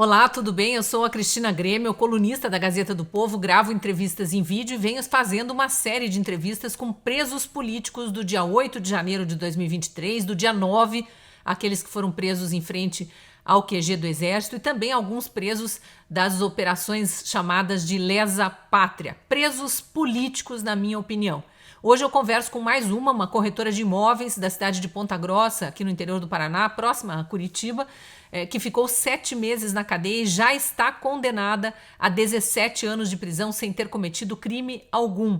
Olá, tudo bem? Eu sou a Cristina Grêmio, colunista da Gazeta do Povo, gravo entrevistas em vídeo e venho fazendo uma série de entrevistas com presos políticos do dia 8 de janeiro de 2023, do dia 9, aqueles que foram presos em frente ao QG do Exército e também alguns presos das operações chamadas de lesa pátria, presos políticos, na minha opinião. Hoje eu converso com mais uma corretora de imóveis da cidade de Ponta Grossa, aqui no interior do Paraná, próxima a Curitiba, que ficou 7 meses na cadeia e já está condenada a 17 anos de prisão sem ter cometido crime algum.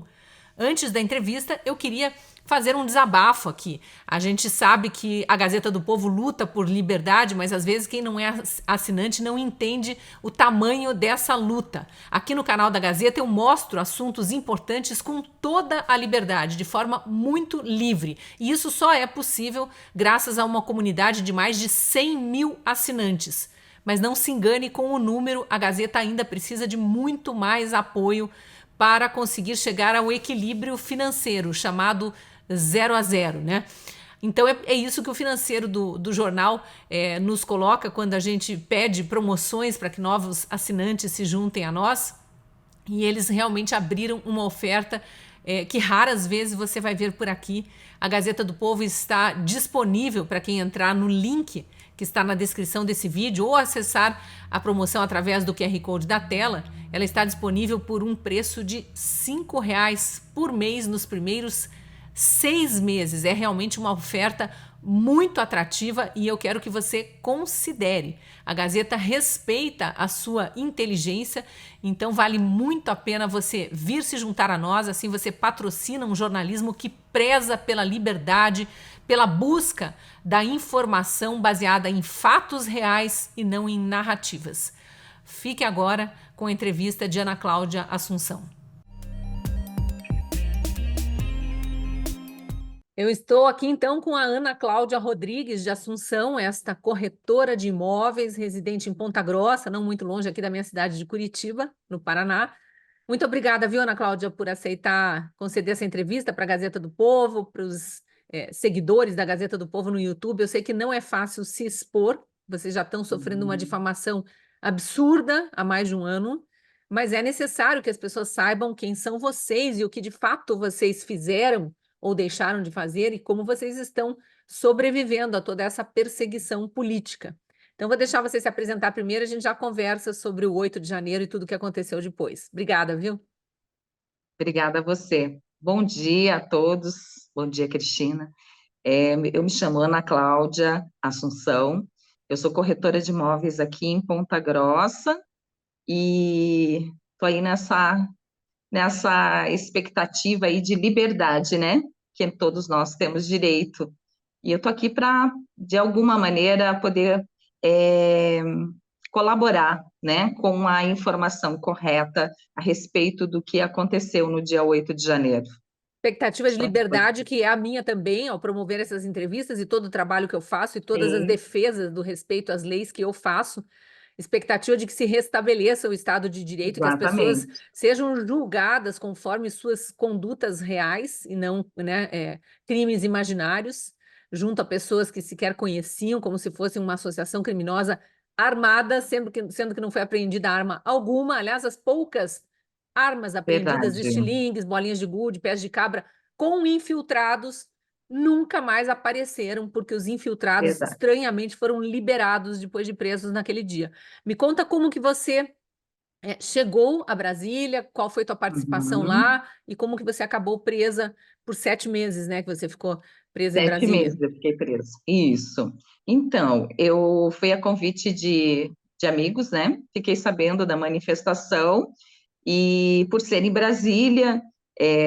Antes da entrevista, eu queria fazer um desabafo aqui. A gente sabe que a Gazeta do Povo luta por liberdade, mas às vezes quem não é assinante não entende o tamanho dessa luta. Aqui no canal da Gazeta eu mostro assuntos importantes com toda a liberdade, de forma muito livre. E isso só é possível graças a uma comunidade de mais de 100 mil assinantes. Mas não se engane com o número, a Gazeta ainda precisa de muito mais apoio para conseguir chegar ao equilíbrio financeiro, chamado 0 a 0, né? Então é isso que o financeiro do jornal nos coloca quando a gente pede promoções para que novos assinantes se juntem a nós. E eles realmente abriram uma oferta que raras vezes você vai ver por aqui. A Gazeta do Povo está disponível para quem entrar no link que está na descrição desse vídeo ou acessar a promoção através do QR Code da tela. Ela está disponível por um preço de R$ 5 por mês nos primeiros 6 meses. É realmente uma oferta muito atrativa e eu quero que você considere. A Gazeta respeita a sua inteligência, então vale muito a pena você vir se juntar a nós, assim você patrocina um jornalismo que preza pela liberdade, pela busca da informação baseada em fatos reais e não em narrativas. Fique agora com a entrevista de Ana Cláudia Assunção. Eu estou aqui então com a Ana Cláudia Rodrigues de Assunção, esta corretora de imóveis, residente em Ponta Grossa, não muito longe aqui da minha cidade de Curitiba, no Paraná. Muito obrigada, viu, Ana Cláudia, por aceitar conceder essa entrevista para a Gazeta do Povo, para os seguidores da Gazeta do Povo no YouTube. Eu sei que não é fácil se expor, vocês já estão sofrendo uma difamação absurda há mais de um ano, mas é necessário que as pessoas saibam quem são vocês e o que de fato vocês fizeram ou deixaram de fazer e como vocês estão sobrevivendo a toda essa perseguição política. Então, vou deixar você se apresentar primeiro, a gente já conversa sobre o 8 de janeiro e tudo o que aconteceu depois. Obrigada, viu? Obrigada a você. Bom dia a todos. Bom dia, Cristina. Eu me chamo Ana Cláudia Assunção. Eu sou corretora de imóveis aqui em Ponta Grossa e estou aí nessa expectativa aí de liberdade, né? Que todos nós temos direito. E eu estou aqui para, de alguma maneira, poder é, colaborar, né, com a informação correta a respeito do que aconteceu no dia 8 de janeiro. Expectativa de liberdade, que é a minha também, ao promover essas entrevistas e todo o trabalho que eu faço e todas as Sim, defesas do respeito às leis que eu faço. Expectativa de que se restabeleça o Estado de Direito, que as pessoas exatamente. sejam julgadas conforme suas condutas reais e não, né, crimes imaginários, junto a pessoas que sequer conheciam, como se fosse uma associação criminosa armada, sendo que não foi apreendida arma alguma. Aliás, as poucas armas apreendidas, Verdade, estilingues, bolinhas de gude, pés de cabra, com infiltrados, nunca mais apareceram, porque os infiltrados verdade. estranhamente foram liberados depois de presos naquele dia. Me conta como que você chegou a Brasília, qual foi tua participação Uhum. lá e como que você acabou presa por 7 meses, né, que você ficou presa em 7 meses Brasília. eu fiquei presa. Isso. Então, eu fui a convite de amigos, né? Fiquei sabendo da manifestação e, por ser em Brasília,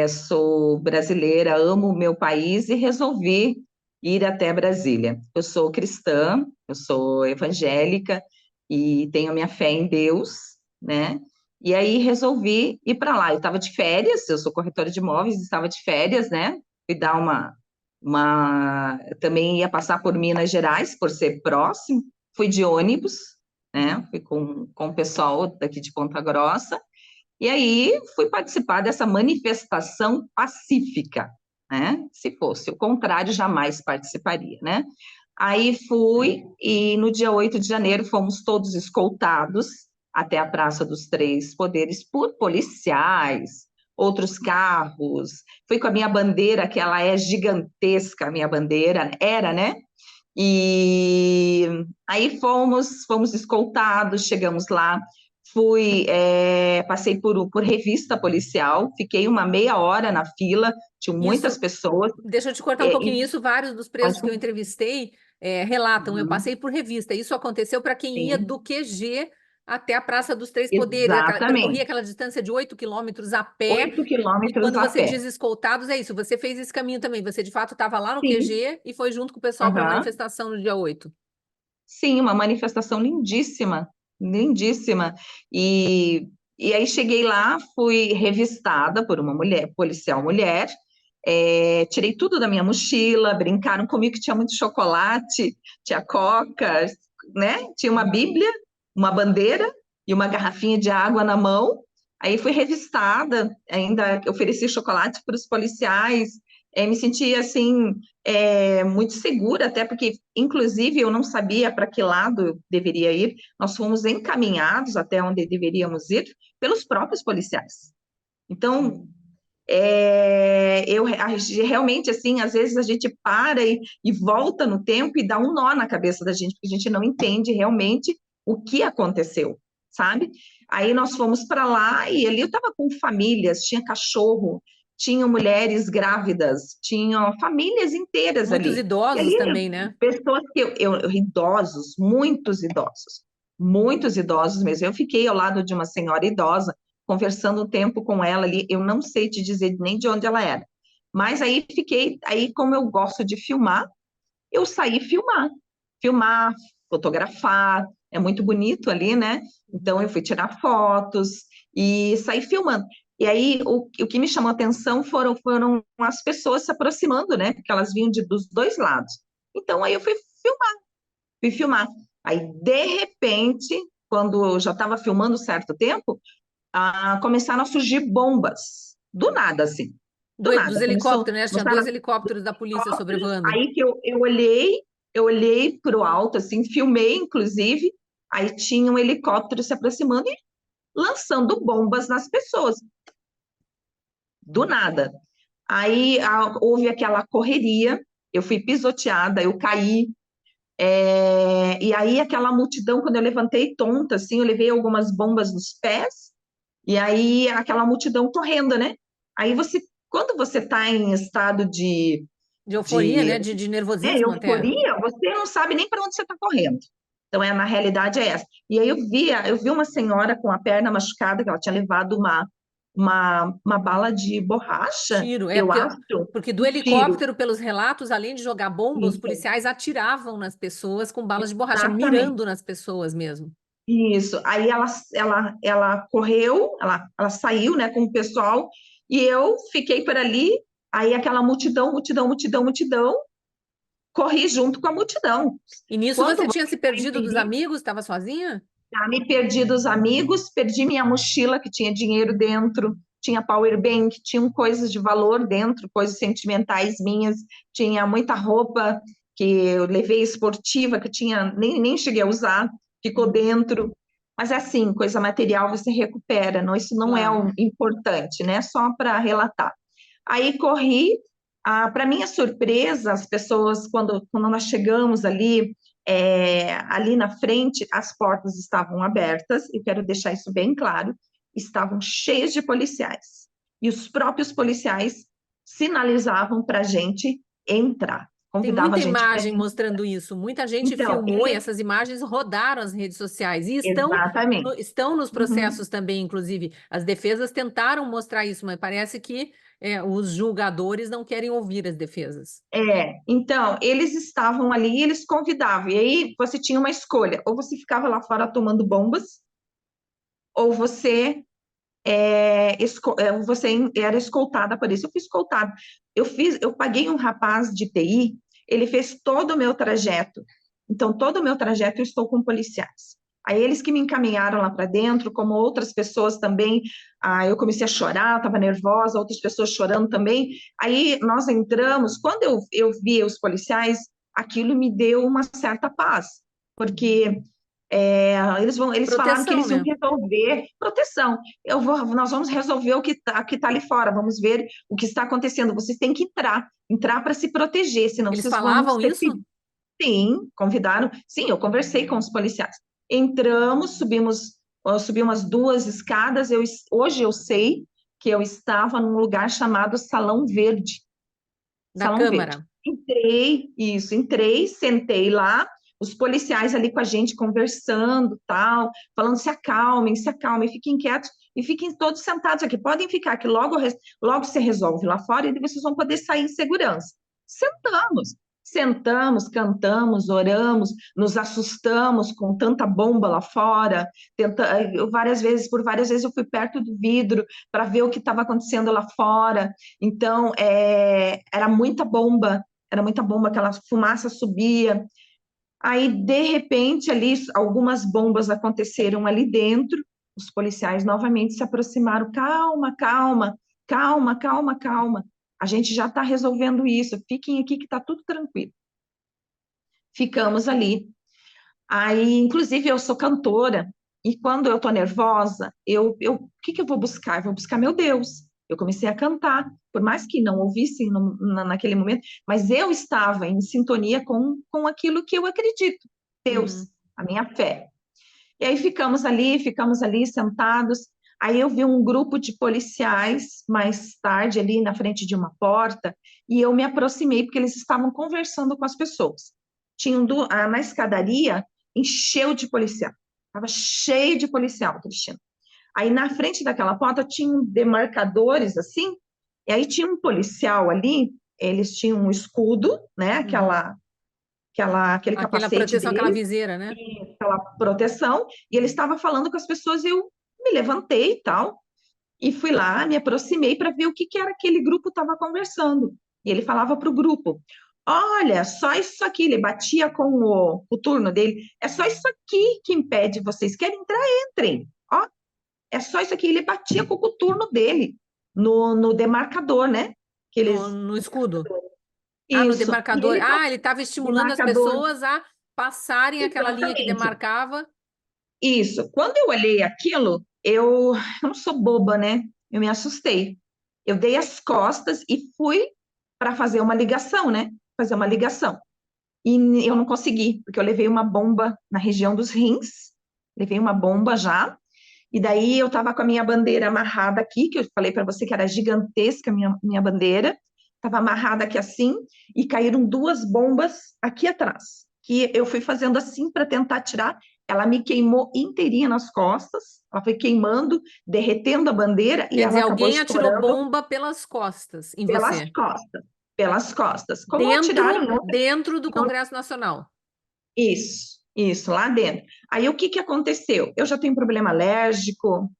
sou brasileira, amo o meu país e resolvi ir até Brasília. Eu sou cristã, eu sou evangélica e tenho minha fé em Deus, né? E aí resolvi ir para lá. Eu estava de férias, eu sou corretora de imóveis, estava de férias, né? Fui dar também ia passar por Minas Gerais, por ser próximo, fui de ônibus, né? Fui com o pessoal daqui de Ponta Grossa, e aí fui participar dessa manifestação pacífica, né? Se fosse o contrário, jamais participaria, né? Aí fui, e no dia 8 de janeiro fomos todos escoltados até a Praça dos Três Poderes por policiais, outros carros. Fui com a minha bandeira, que ela é gigantesca, a minha bandeira, era, né? E aí fomos escoltados, chegamos lá, passei por revista policial, fiquei uma meia hora na fila, tinham muitas Isso, pessoas, deixa eu te cortar um e, pouquinho. Isso, vários dos pode presos que eu entrevistei relatam. Eu uhum, passei por revista. Isso aconteceu para quem ia sim, do QG até a Praça dos Três Poderes. Percorria exatamente, aquela distância de 8 quilômetros a pé. oito E quilômetros quando a você pé. diz escoltados, é isso. Você fez esse caminho também. Você, de fato, estava lá no Sim, QG e foi junto com o pessoal para a aham. manifestação no dia 8. Sim, uma manifestação lindíssima, lindíssima. E aí cheguei lá, fui revistada por uma mulher, policial mulher, tirei tudo da minha mochila, brincaram comigo que tinha muito chocolate, tinha coca, né? Tinha uma Bíblia, uma bandeira e uma garrafinha de água na mão. Aí fui revistada, ainda ofereci chocolate para os policiais, me senti assim muito segura, até porque, inclusive, eu não sabia para que lado eu deveria ir. Nós fomos encaminhados até onde deveríamos ir pelos próprios policiais. Então, realmente, assim, às vezes a gente para e volta no tempo e dá um nó na cabeça da gente, porque a gente não entende realmente o que aconteceu, sabe? Aí nós fomos para lá e ali eu estava com famílias, tinha cachorro, tinham mulheres grávidas, tinham famílias inteiras Muitos ali. E idosos ali, também, né? pessoas que idosos, muitos idosos mesmo. Eu fiquei ao lado de uma senhora idosa, conversando um tempo com ela ali, eu não sei te dizer nem de onde ela era. Mas aí fiquei, aí como eu gosto de filmar, eu saí filmar, fotografar, é muito bonito ali, né? Então eu fui tirar fotos e saí filmando. E aí o que me chamou a atenção foram as pessoas se aproximando, né? Porque elas vinham dos dois lados. Então aí eu fui filmar. Aí, de repente, quando eu já estava filmando certo tempo, começaram a surgir bombas. Do nada, assim. Do Dos nada. helicópteros, né? Tinha Começaram dois helicópteros da polícia helicópteros, sobrevoando. aí que eu olhei para o alto, assim, filmei, inclusive, aí tinha um helicóptero se aproximando e lançando bombas nas pessoas. Do nada. Aí houve aquela correria, eu fui pisoteada, eu caí, e aí aquela multidão, quando eu levantei tonta, assim, eu levei algumas bombas nos pés, e aí aquela multidão correndo, né? Aí quando você está em estado De euforia, de né? De nervosismo até. euforia, você não sabe nem para onde você está correndo. Então, na realidade é essa. E aí eu vi uma senhora com a perna machucada, que ela tinha levado uma bala de borracha, Tiro, eu acho, porque do um tiro. helicóptero, pelos relatos, além de jogar bomba, os Isso, policiais atiravam nas pessoas com balas de borracha, exatamente. mirando nas pessoas mesmo. Isso. Aí ela correu, ela saiu, né, com o pessoal, e eu fiquei por ali. Aí aquela multidão, multidão, multidão, multidão, corri junto com a multidão. E nisso Quando você você tinha se está em perdido dos perigo, amigos? Estava sozinha? já me perdi dos amigos, perdi minha mochila, que tinha dinheiro dentro, tinha power bank, tinham coisas de valor dentro, coisas sentimentais minhas, tinha muita roupa que eu levei esportiva, que tinha, nem cheguei a usar, ficou Uhum. dentro. Mas é assim, coisa material você recupera, não, isso não é Claro. o importante, né? Só para relatar. Aí corri, para minha surpresa, as pessoas, quando nós chegamos ali na frente, as portas estavam abertas, e quero deixar isso bem claro, estavam cheias de policiais. E os próprios policiais sinalizavam para a gente entrar, Tem convidavam a muita gente para imagem entrar. mostrando isso. Muita gente Então, filmou e essas imagens rodaram as redes sociais e exatamente. estão nos Uhum. processos também, inclusive. As defesas tentaram mostrar isso, mas parece que os julgadores não querem ouvir as defesas. Então, eles estavam ali e eles convidavam. E aí você tinha uma escolha: ou você ficava lá fora tomando bombas, ou você era escoltada por isso. Eu fui escoltada. Eu paguei um rapaz de TI, ele fez todo o meu trajeto. Então, todo o meu trajeto eu estou com policiais. Aí eles que me encaminharam lá para dentro, como outras pessoas também. Eu comecei a chorar, estava nervosa, outras pessoas chorando também. Aí nós entramos. Quando eu vi os policiais, aquilo me deu uma certa paz, porque eles falaram que Proteção, eles iam né? resolver proteção. Nós vamos resolver que tá ali fora, vamos ver o que está acontecendo. Vocês têm que entrar para se proteger, senão Eles vocês vão falavam ser. isso? Sim, convidaram. Sim, eu conversei com os policiais. Entramos, eu subi umas duas escadas. Hoje eu sei que eu estava num lugar chamado Salão Verde. Da Salão Verde. Câmara. Entrei, sentei lá, os policiais ali com a gente conversando, tal, falando se acalmem, fiquem quietos e fiquem todos sentados aqui. Podem ficar que logo se resolve lá fora e vocês vão poder sair em segurança. Sentamos. Sentamos, cantamos, oramos, nos assustamos com tanta bomba lá fora. Por várias vezes eu fui perto do vidro para ver o que estava acontecendo lá fora. Então, era muita bomba, aquela fumaça subia. Aí, de repente, ali, algumas bombas aconteceram ali dentro, os policiais novamente se aproximaram. Calma, calma, calma, calma, calma. A gente já está resolvendo isso, fiquem aqui que está tudo tranquilo. Ficamos ali. Aí, inclusive, eu sou cantora, e quando eu tô nervosa, o que que eu vou buscar? Eu vou buscar meu Deus. Eu comecei a cantar, por mais que não ouvissem naquele momento, mas eu estava em sintonia com aquilo que eu acredito, Deus, Uhum. a minha fé. E aí ficamos ali sentados. Aí eu vi um grupo de policiais mais tarde ali na frente de uma porta e eu me aproximei porque eles estavam conversando com as pessoas. Na escadaria encheu de policial. Estava cheio de policial, Cristina. Aí na frente daquela porta tinham demarcadores assim, e aí tinha um policial ali, eles tinham um escudo, né? Uhum. Aquele Aquela capacete proteção, aquela dele, viseira, né? aquela proteção, e ele estava falando com as pessoas, eu me levantei e tal, e fui lá, me aproximei para ver o que era aquele grupo estava conversando. E ele falava para o grupo: Olha, só isso aqui, ele batia com o turno dele, é só isso aqui que impede vocês. Querem entrar? Entrem. Ó, é só isso aqui. Ele batia com o coturno dele no demarcador, né? Que eles. No escudo. Ah, no Isso. E demarcador. ele Ah, ele estava estimulando as demarcador. pessoas a passarem aquela linha que Exatamente. demarcava. Isso. Quando eu olhei aquilo, eu não sou boba, né? Eu me assustei. Eu dei as costas e fui para fazer uma ligação, né? Fazer uma Uhum. ligação. E eu não consegui, porque eu levei uma bomba na região dos rins, levei uma bomba já. E daí eu estava com a minha bandeira amarrada aqui, que eu falei para você que era gigantesca a minha bandeira, estava amarrada aqui assim, e caíram duas bombas aqui atrás, que eu fui fazendo assim para tentar tirar. Ela me queimou inteirinha nas costas, ela foi queimando, derretendo a bandeira e Quer dizer, ela acabou alguém atirou estourando bomba pelas costas em pelas você. costas, pelas costas. Como atiraram Dentro do em outra. Congresso Nacional. Isso, lá dentro. Aí o que que aconteceu? Eu já tenho problema alérgico,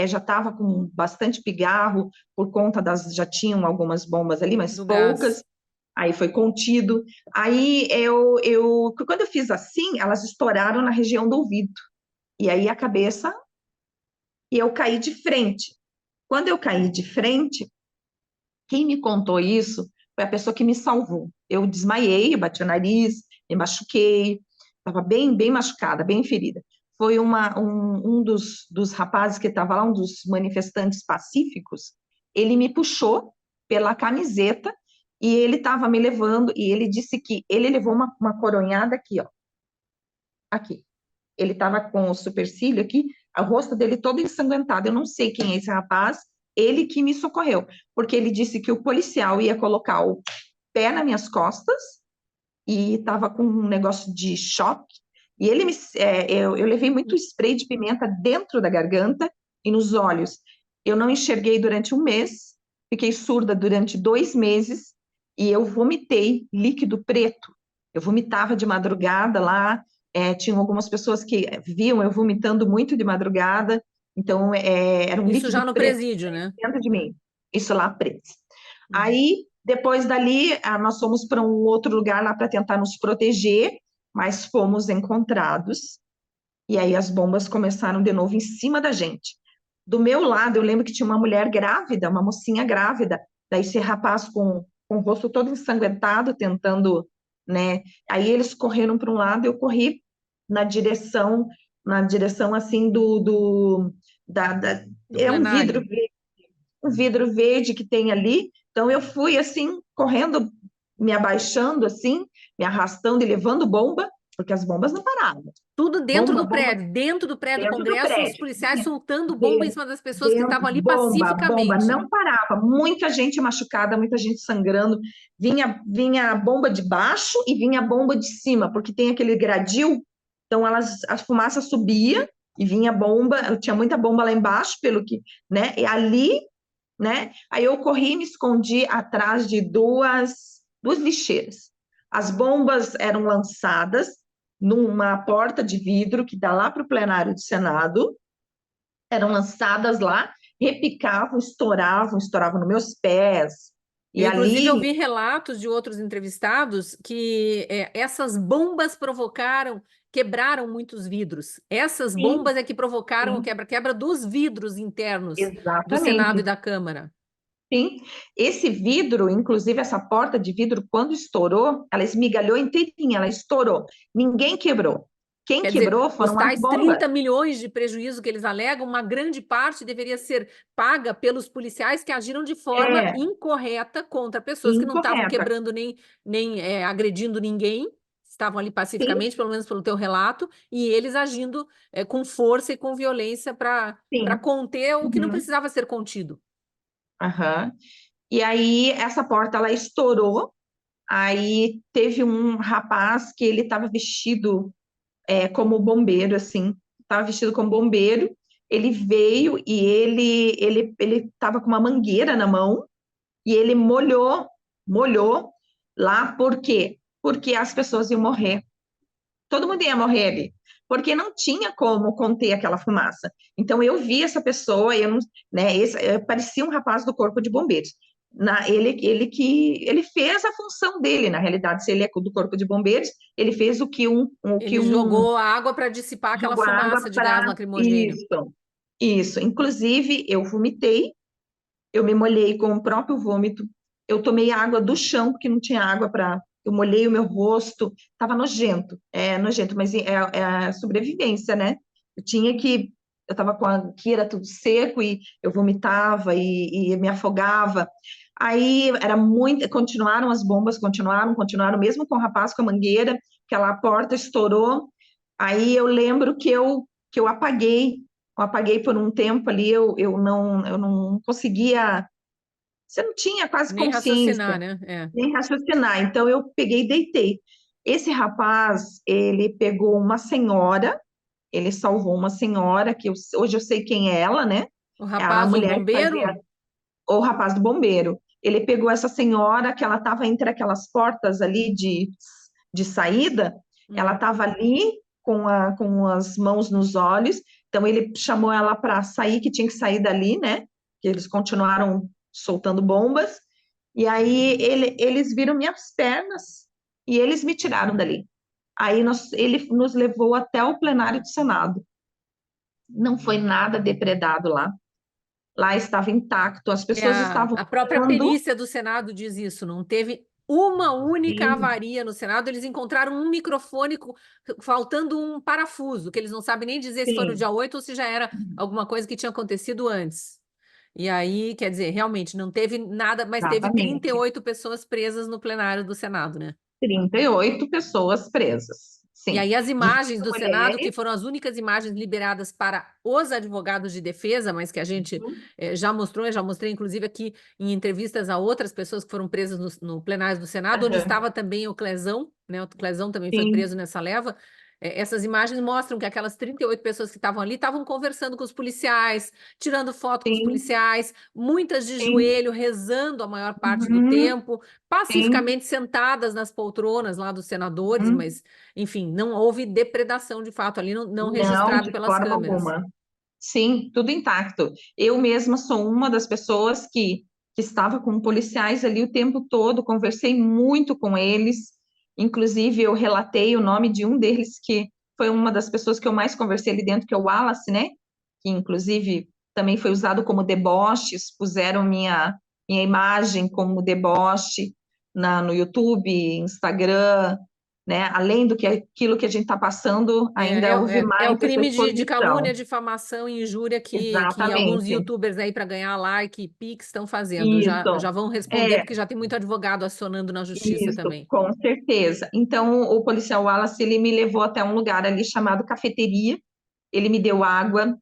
já estava com bastante pigarro por conta já tinham algumas bombas ali, mas Do gás. poucas. Aí foi contido. Aí quando eu fiz assim, elas estouraram na região do ouvido. E aí a cabeça, e eu caí de frente. Quando eu caí de frente, quem me contou isso foi a pessoa que me salvou. Eu desmaiei, eu bati o nariz, me machuquei, estava bem, bem machucada, bem ferida. Foi um dos rapazes que estava lá, um dos manifestantes pacíficos, ele me puxou pela camiseta e ele estava me levando, e ele disse que ele levou uma coronhada aqui, ó, aqui. Ele estava com o supercílio aqui, o rosto dele todo ensanguentado. Eu não sei quem é esse rapaz, ele que me socorreu, porque ele disse que o policial ia colocar o pé nas minhas costas e estava com um negócio de choque. E eu levei muito spray de pimenta dentro da garganta e nos olhos. Eu não enxerguei durante um mês, fiquei surda durante 2 meses e eu vomitei líquido preto. Eu vomitava de madrugada lá, tinham algumas pessoas que viam eu vomitando muito de madrugada, então era um Isso já líquido no preto presídio, né? dentro de mim, isso lá preto. Uhum. Aí, depois dali, nós fomos para um outro lugar lá para tentar nos proteger, mas fomos encontrados, e aí as bombas começaram de novo em cima da gente. Do meu lado, eu lembro que tinha uma mulher grávida, uma mocinha grávida, daí esse rapaz com o rosto todo ensanguentado, tentando, né? Aí eles correram para um lado, eu corri na direção, assim do é plenário. um vidro verde que tem ali. Então eu fui assim, correndo, me abaixando assim, me arrastando e levando bomba, porque as bombas não paravam. Tudo Bomba, bomba dentro do prédio do dentro do Congresso, os prédio. policiais soltando bomba em Dentro, cima das pessoas que dentro, estavam ali bomba, bomba, pacificamente. não parava. Muita gente machucada, muita gente sangrando. Vinha a bomba de baixo e vinha a bomba de cima, porque tem aquele gradil. Então a fumaça subia e vinha bomba. Tinha muita bomba lá embaixo, pelo que, né? E ali, né? Aí eu corri e me escondi atrás de duas lixeiras. As bombas eram lançadas numa porta de vidro que dá lá para o plenário do Senado, eram lançadas lá, repicavam, estouravam nos meus pés. E Eu, inclusive, ali, ouvi relatos de outros entrevistados que essas bombas quebraram muitos vidros. Essas sim, bombas é que provocaram o sim, quebra-quebra dos vidros internos do Senado e exatamente, da Câmara. sim. Esse vidro, inclusive essa porta de vidro, quando estourou, ela esmigalhou inteirinha, ela estourou. Ninguém quebrou. Quem Quer dizer, quebrou os foram as tais bombas. 30 milhões de prejuízo que eles alegam, uma grande parte deveria ser paga pelos policiais que agiram de forma É, incorreta contra pessoas que não estavam incorreta. quebrando nem agredindo ninguém, estavam ali Sim, pacificamente, pelo menos pelo teu relato, e eles agindo com força e com violência para sim. conter o que não Uhum, precisava ser contido. aham. E aí, essa porta, ela estourou. Aí teve um rapaz que ele estava vestido como bombeiro, assim, estava vestido como bombeiro. Ele veio e ele estava com uma mangueira na mão e ele molhou lá. Por quê? Porque as pessoas iam morrer. Todo mundo ia morrer ali, porque não tinha como conter aquela fumaça. Então eu vi essa pessoa, eu não, né, parecia um rapaz do corpo de bombeiros. Ele fez a função dele, na realidade, se ele é do corpo de bombeiros, ele fez o que Ele um jogou água para dissipar aquela jogou água fumaça de gás para lacrimogêneo. isso. Inclusive, eu vomitei, eu me molhei com o próprio vômito, eu tomei água do chão, porque não tinha água para. Eu molhei o meu rosto, estava nojento, nojento, mas é a sobrevivência, né? Eu tinha que. Eu estava com aqui, era tudo seco, e eu vomitava e me afogava. Aí era muito. Continuaram as bombas, continuaram, mesmo com o rapaz com a mangueira, aquela porta estourou. Aí eu lembro que eu apaguei por um tempo ali, eu não conseguia, você não tinha quase Nem raciocinar, consciência, né? É. nem raciocinar. Então eu peguei e deitei. Esse rapaz, ele pegou uma senhora, ele salvou uma senhora, hoje eu sei quem é ela, né? O É a rapaz, o mulher que fazia, bombeiro, o rapaz do bombeiro. Ele pegou essa senhora, que ela estava entre aquelas portas ali de saída, ela hum, estava ali com as mãos nos olhos, então ele chamou ela para sair, que tinha que sair dali, né? Que eles continuaram soltando bombas, e aí eles viram minhas pernas e eles me tiraram dali. Aí ele nos levou até o plenário do Senado. Não foi nada depredado lá. Lá estava intacto, as é pessoas estavam a própria andando. perícia do Senado diz isso, não teve uma única Sim, avaria no Senado, eles encontraram um microfone faltando um parafuso, que eles não sabem nem dizer se foi no sim, dia 8 ou se já era alguma coisa que tinha acontecido antes. E aí, quer dizer, realmente não teve nada, mas teve exatamente. 38 pessoas presas no plenário do Senado, né? 38 pessoas presas, E sim. aí as imagens 20 do Senado, que mulheres. foram as únicas imagens liberadas para os advogados de defesa, mas que a gente já mostrou, eu já mostrei inclusive aqui em entrevistas a outras pessoas que foram presas no plenário do Senado, onde Aham, estava também o Clezão, né? O Clezão também foi sim, preso nessa leva. Essas imagens mostram que aquelas 38 pessoas que estavam ali estavam conversando com os policiais, tirando foto com os sim, policiais, muitas de sim, joelho, rezando a maior parte do uhum, tempo, sim, pacificamente sentadas nas poltronas lá dos senadores, uhum. mas enfim, não houve depredação de fato ali, não Não, registrado de pelas forma câmeras. alguma. Sim, tudo intacto. Eu mesma sou uma das pessoas que estava com policiais ali o tempo todo, conversei muito com eles, inclusive eu relatei o nome de um deles, que foi uma das pessoas que eu mais conversei ali dentro, que é o Wallace, né? Que inclusive também foi usado como deboche, puseram minha imagem como deboche. no YouTube, Instagram, né? Além do que aquilo que a gente está passando, ainda houve É o mais essa crime de calúnia, exposição. difamação e injúria que alguns Exatamente. YouTubers aí para ganhar like, Pix estão fazendo. Já Isso. vão responder É, porque já tem muito advogado acionando na justiça isso, também. com certeza. Então, o policial Wallace, ele me levou até um lugar ali chamado cafeteria. Ele me deu água,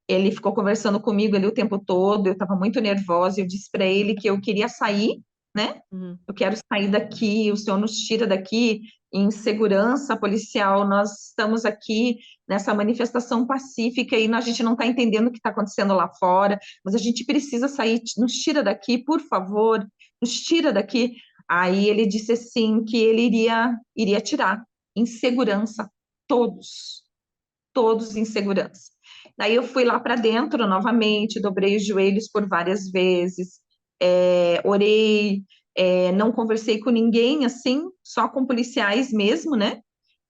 ele ficou conversando comigo ali o tempo todo. Eu estava muito nervosa. Eu disse para ele que eu queria sair, né? Uhum. Eu quero sair daqui. O senhor nos tira daqui em segurança policial. Nós estamos aqui nessa manifestação pacífica e a gente não está entendendo o que está acontecendo lá fora, mas a gente precisa sair. Nos tira daqui, por favor. Nos tira daqui. Aí ele disse assim que ele iria tirar em segurança todos, todos em segurança. Daí eu fui lá para dentro novamente, dobrei os joelhos por várias vezes, orei, não conversei com ninguém assim, só com policiais mesmo, né?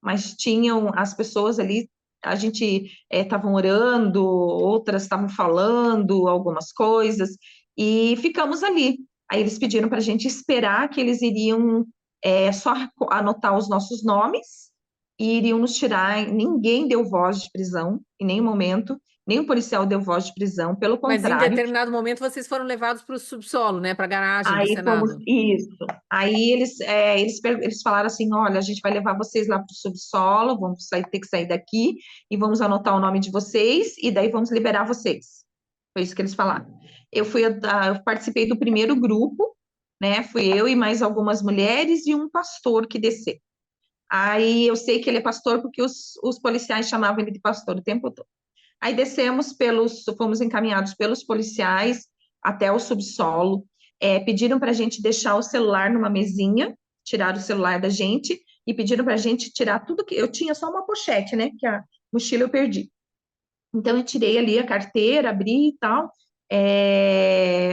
Mas tinham as pessoas ali, a gente estavam orando, outras estavam falando algumas coisas, e ficamos ali. Aí eles pediram para a gente esperar que eles iriam só anotar os nossos nomes e iriam nos tirar. Ninguém deu voz de prisão em nenhum momento, nem o policial deu voz de prisão, pelo Mas em contrário. determinado momento vocês foram levados para o subsolo, né? Para a garagem do Aí fomos, Senado. isso. Aí eles falaram assim: olha, a gente vai levar vocês lá para o subsolo, vamos ter que sair daqui e vamos anotar o nome de vocês e daí vamos liberar vocês. Foi isso que eles falaram. Eu participei do primeiro grupo, né? Fui eu e mais algumas mulheres e um pastor que desceu. Aí eu sei que ele é pastor porque os policiais chamavam ele de pastor o tempo todo. Aí fomos encaminhados pelos policiais até o subsolo. Pediram para a gente deixar o celular numa mesinha, tiraram o celular da gente e pediram para a gente tirar tudo que eu tinha, só uma pochete, né? Que a mochila eu perdi. Então eu tirei ali a carteira, abri e tal.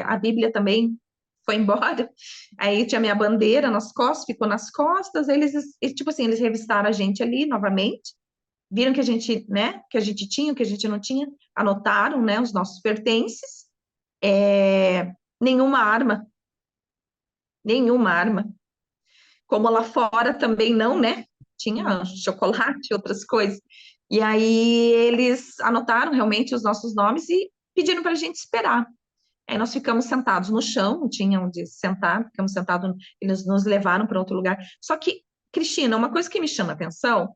A Bíblia também foi embora. Aí tinha minha bandeira nas costas, ficou nas costas. Tipo assim, eles revistaram a gente ali novamente, viram que a gente, né, que a gente tinha, que a gente não tinha, anotaram, né, os nossos pertences, nenhuma arma, nenhuma arma. Como lá fora também não, né, tinha Uhum. chocolate, outras coisas. E aí eles anotaram realmente os nossos nomes e pediram para a gente esperar. Aí nós ficamos sentados no chão, não tinha onde sentar, ficamos sentados, eles nos levaram para outro lugar. Só que, Cristina, uma coisa que me chama a atenção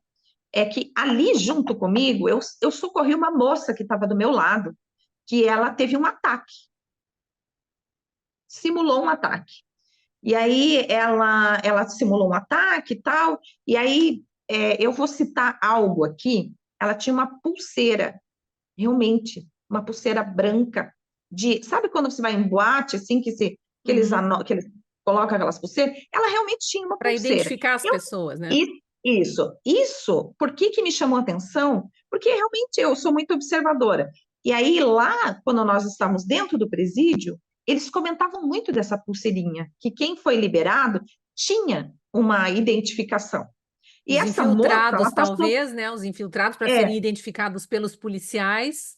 é que ali junto comigo, eu socorri uma moça que estava do meu lado, que ela teve um ataque, simulou um ataque. E aí ela simulou um ataque e tal, e aí eu vou citar algo aqui, ela tinha uma pulseira, realmente, uma pulseira branca, sabe quando você vai em boate, assim, Uhum. que eles colocam aquelas pulseiras? Ela realmente tinha uma Para pulseira. identificar as Eu pessoas, né? E- por que que me chamou a atenção? Porque realmente eu sou muito observadora. E aí, lá, quando nós estávamos dentro do presídio, eles comentavam muito dessa pulseirinha, que quem foi liberado tinha uma identificação. E Os essa moça, ela infiltrados, passou. talvez, né? Os infiltrados para serem É, identificados pelos policiais.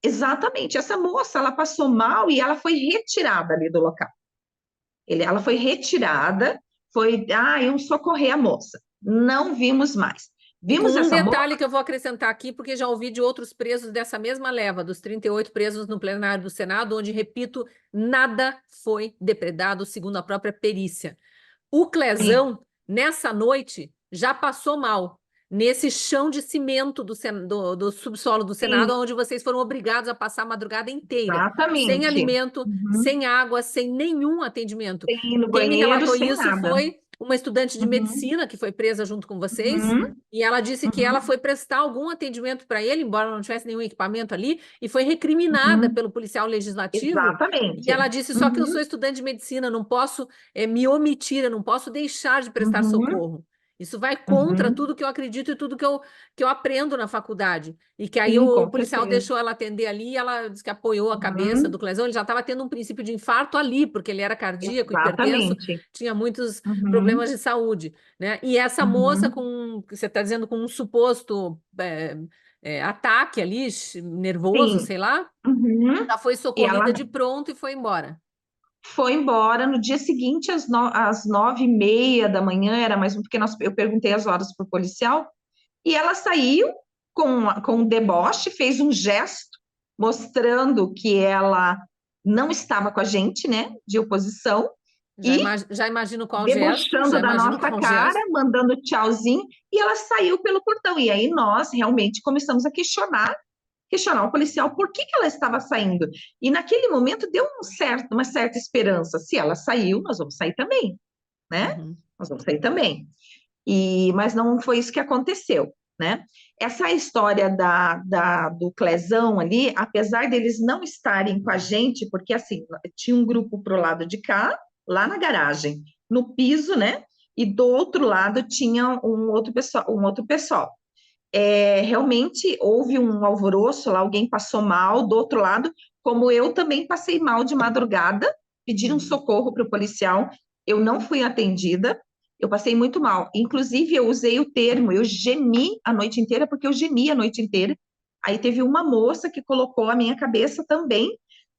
exatamente, essa moça, ela passou mal e ela foi retirada ali do local. Ela foi retirada, iam socorrer a moça. Não vimos mais. E com Vimos um essa moça. detalhe que eu vou acrescentar aqui, porque já ouvi de outros presos dessa mesma leva, dos 38 presos no plenário do Senado, onde, repito, nada foi depredado, segundo a própria perícia. O Clezão, nessa noite, já passou mal, nesse chão de cimento do subsolo do Senado, Sim, onde vocês foram obrigados a passar a madrugada inteira, sem exatamente. alimento, Uhum. sem água, sem nenhum atendimento. Sem ir no Quem me banheiro, relatou sem isso nada. foi uma estudante de Uhum. medicina que foi presa junto com vocês. Uhum. E ela disse que ela Uhum. foi prestar algum atendimento para ele, embora não tivesse nenhum equipamento ali, e foi recriminada Uhum. pelo policial legislativo. E Exatamente. ela disse: só que eu sou Uhum. estudante de medicina, não posso me omitir, eu não posso deixar de prestar Uhum. socorro. Isso vai contra Uhum. tudo que eu acredito e tudo que eu aprendo na faculdade. E que aí Sim, o com policial certeza. deixou ela atender ali e ela disse que apoiou a cabeça do Uhum. Clezão. Ele já estava tendo um princípio de infarto ali, porque ele era cardíaco, hipertenso, Exatamente. tinha muitos problemas Uhum. de saúde, né? E essa moça Uhum. com, que você está dizendo, com um suposto ataque ali, nervoso, Sim. sei lá, Uhum. já foi E ela socorrida de pronto e foi embora. foi embora no dia seguinte, às 9h30 da manhã, era mais um, porque eu perguntei as horas para o policial, e ela saiu com um deboche, fez um gesto mostrando que ela não estava com a gente, né, de oposição, e Já imagino qual gesto, já debochando da imagino nossa qual cara, gesto. mandando tchauzinho, e ela saiu pelo portão. E aí nós realmente começamos a questionar o policial por que ela estava saindo. E naquele momento deu uma certa esperança. Se ela saiu, nós vamos sair também, né? Uhum. Nós vamos sair também. Mas não foi isso que aconteceu, né? Essa história do Clezão ali, apesar deles não estarem com a gente, porque assim, tinha um grupo pro lado de cá, lá na garagem, no piso, né? E do outro lado tinha um outro pessoal. Realmente houve um alvoroço lá, alguém passou mal, do outro lado, como eu também passei mal de madrugada, pediram Uhum. socorro para o policial, eu não fui atendida, eu passei muito mal. Inclusive, eu usei o termo, eu gemi a noite inteira, porque eu gemi a noite inteira. Aí teve uma moça que colocou a minha cabeça também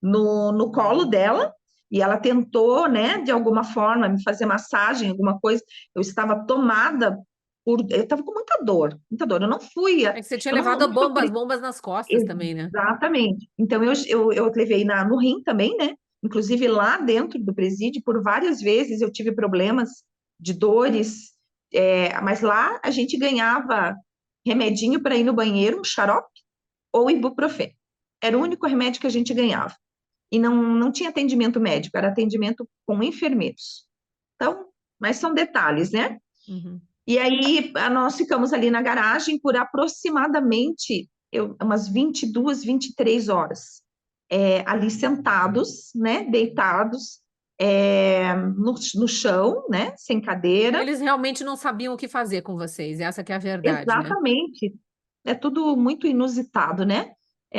no colo dela, e ela tentou, né, de alguma forma, me fazer massagem, alguma coisa. Eu estava tomada eu estava com muita dor, muita dor. Eu não fui, É que você tinha eu levado não sou as bombas nas costas também, né? exatamente. Então eu levei no rim também, né? Inclusive lá dentro do presídio, por várias vezes eu tive problemas de dores, mas lá a gente ganhava remedinho para ir no banheiro, um xarope ou ibuprofeno. Era o único remédio que a gente ganhava. E não tinha atendimento médico, era atendimento com enfermeiros. Então, mas são detalhes, né? Uhum. E aí nós ficamos ali na garagem por aproximadamente umas 22, 23 horas, ali sentados, né, deitados, no chão, né, sem cadeira. Eles realmente não sabiam o que fazer com vocês, essa que é a verdade, né? Exatamente. É tudo muito inusitado, né?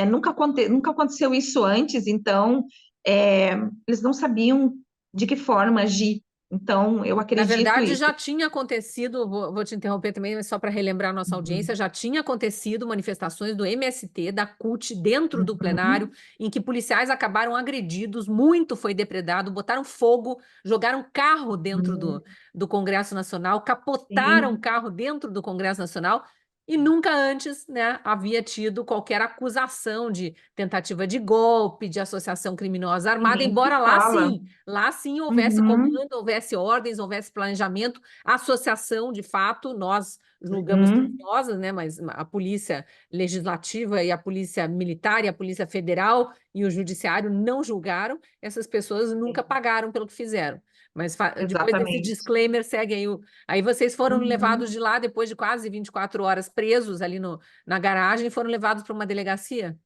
Nunca aconteceu isso antes, então é, eles não sabiam de que forma agir. Então, eu Na acredito verdade, isso. já tinha acontecido, vou te interromper também, mas só para relembrar a nossa audiência, Uhum, já tinha acontecido manifestações do MST, da CUT, dentro do plenário, uhum, em que policiais acabaram agredidos, muito foi depredado, botaram fogo, jogaram carro dentro uhum. do Congresso Nacional, capotaram Sim. carro dentro do Congresso Nacional, e nunca antes, né, havia tido qualquer acusação de tentativa de golpe, de associação criminosa E armada, nem se embora fala. lá sim houvesse Uhum, comando, houvesse ordens, houvesse planejamento, associação, de fato, nós julgamos uhum, criminosas, né? Mas a polícia legislativa e a polícia militar e a polícia federal e o judiciário não julgaram, essas pessoas nunca sim, pagaram pelo que fizeram. Mas depois desse exatamente. disclaimer, segue aí. Aí vocês foram levados Uhum. de lá depois de quase 24 horas presos ali na garagem e foram levados para uma delegacia?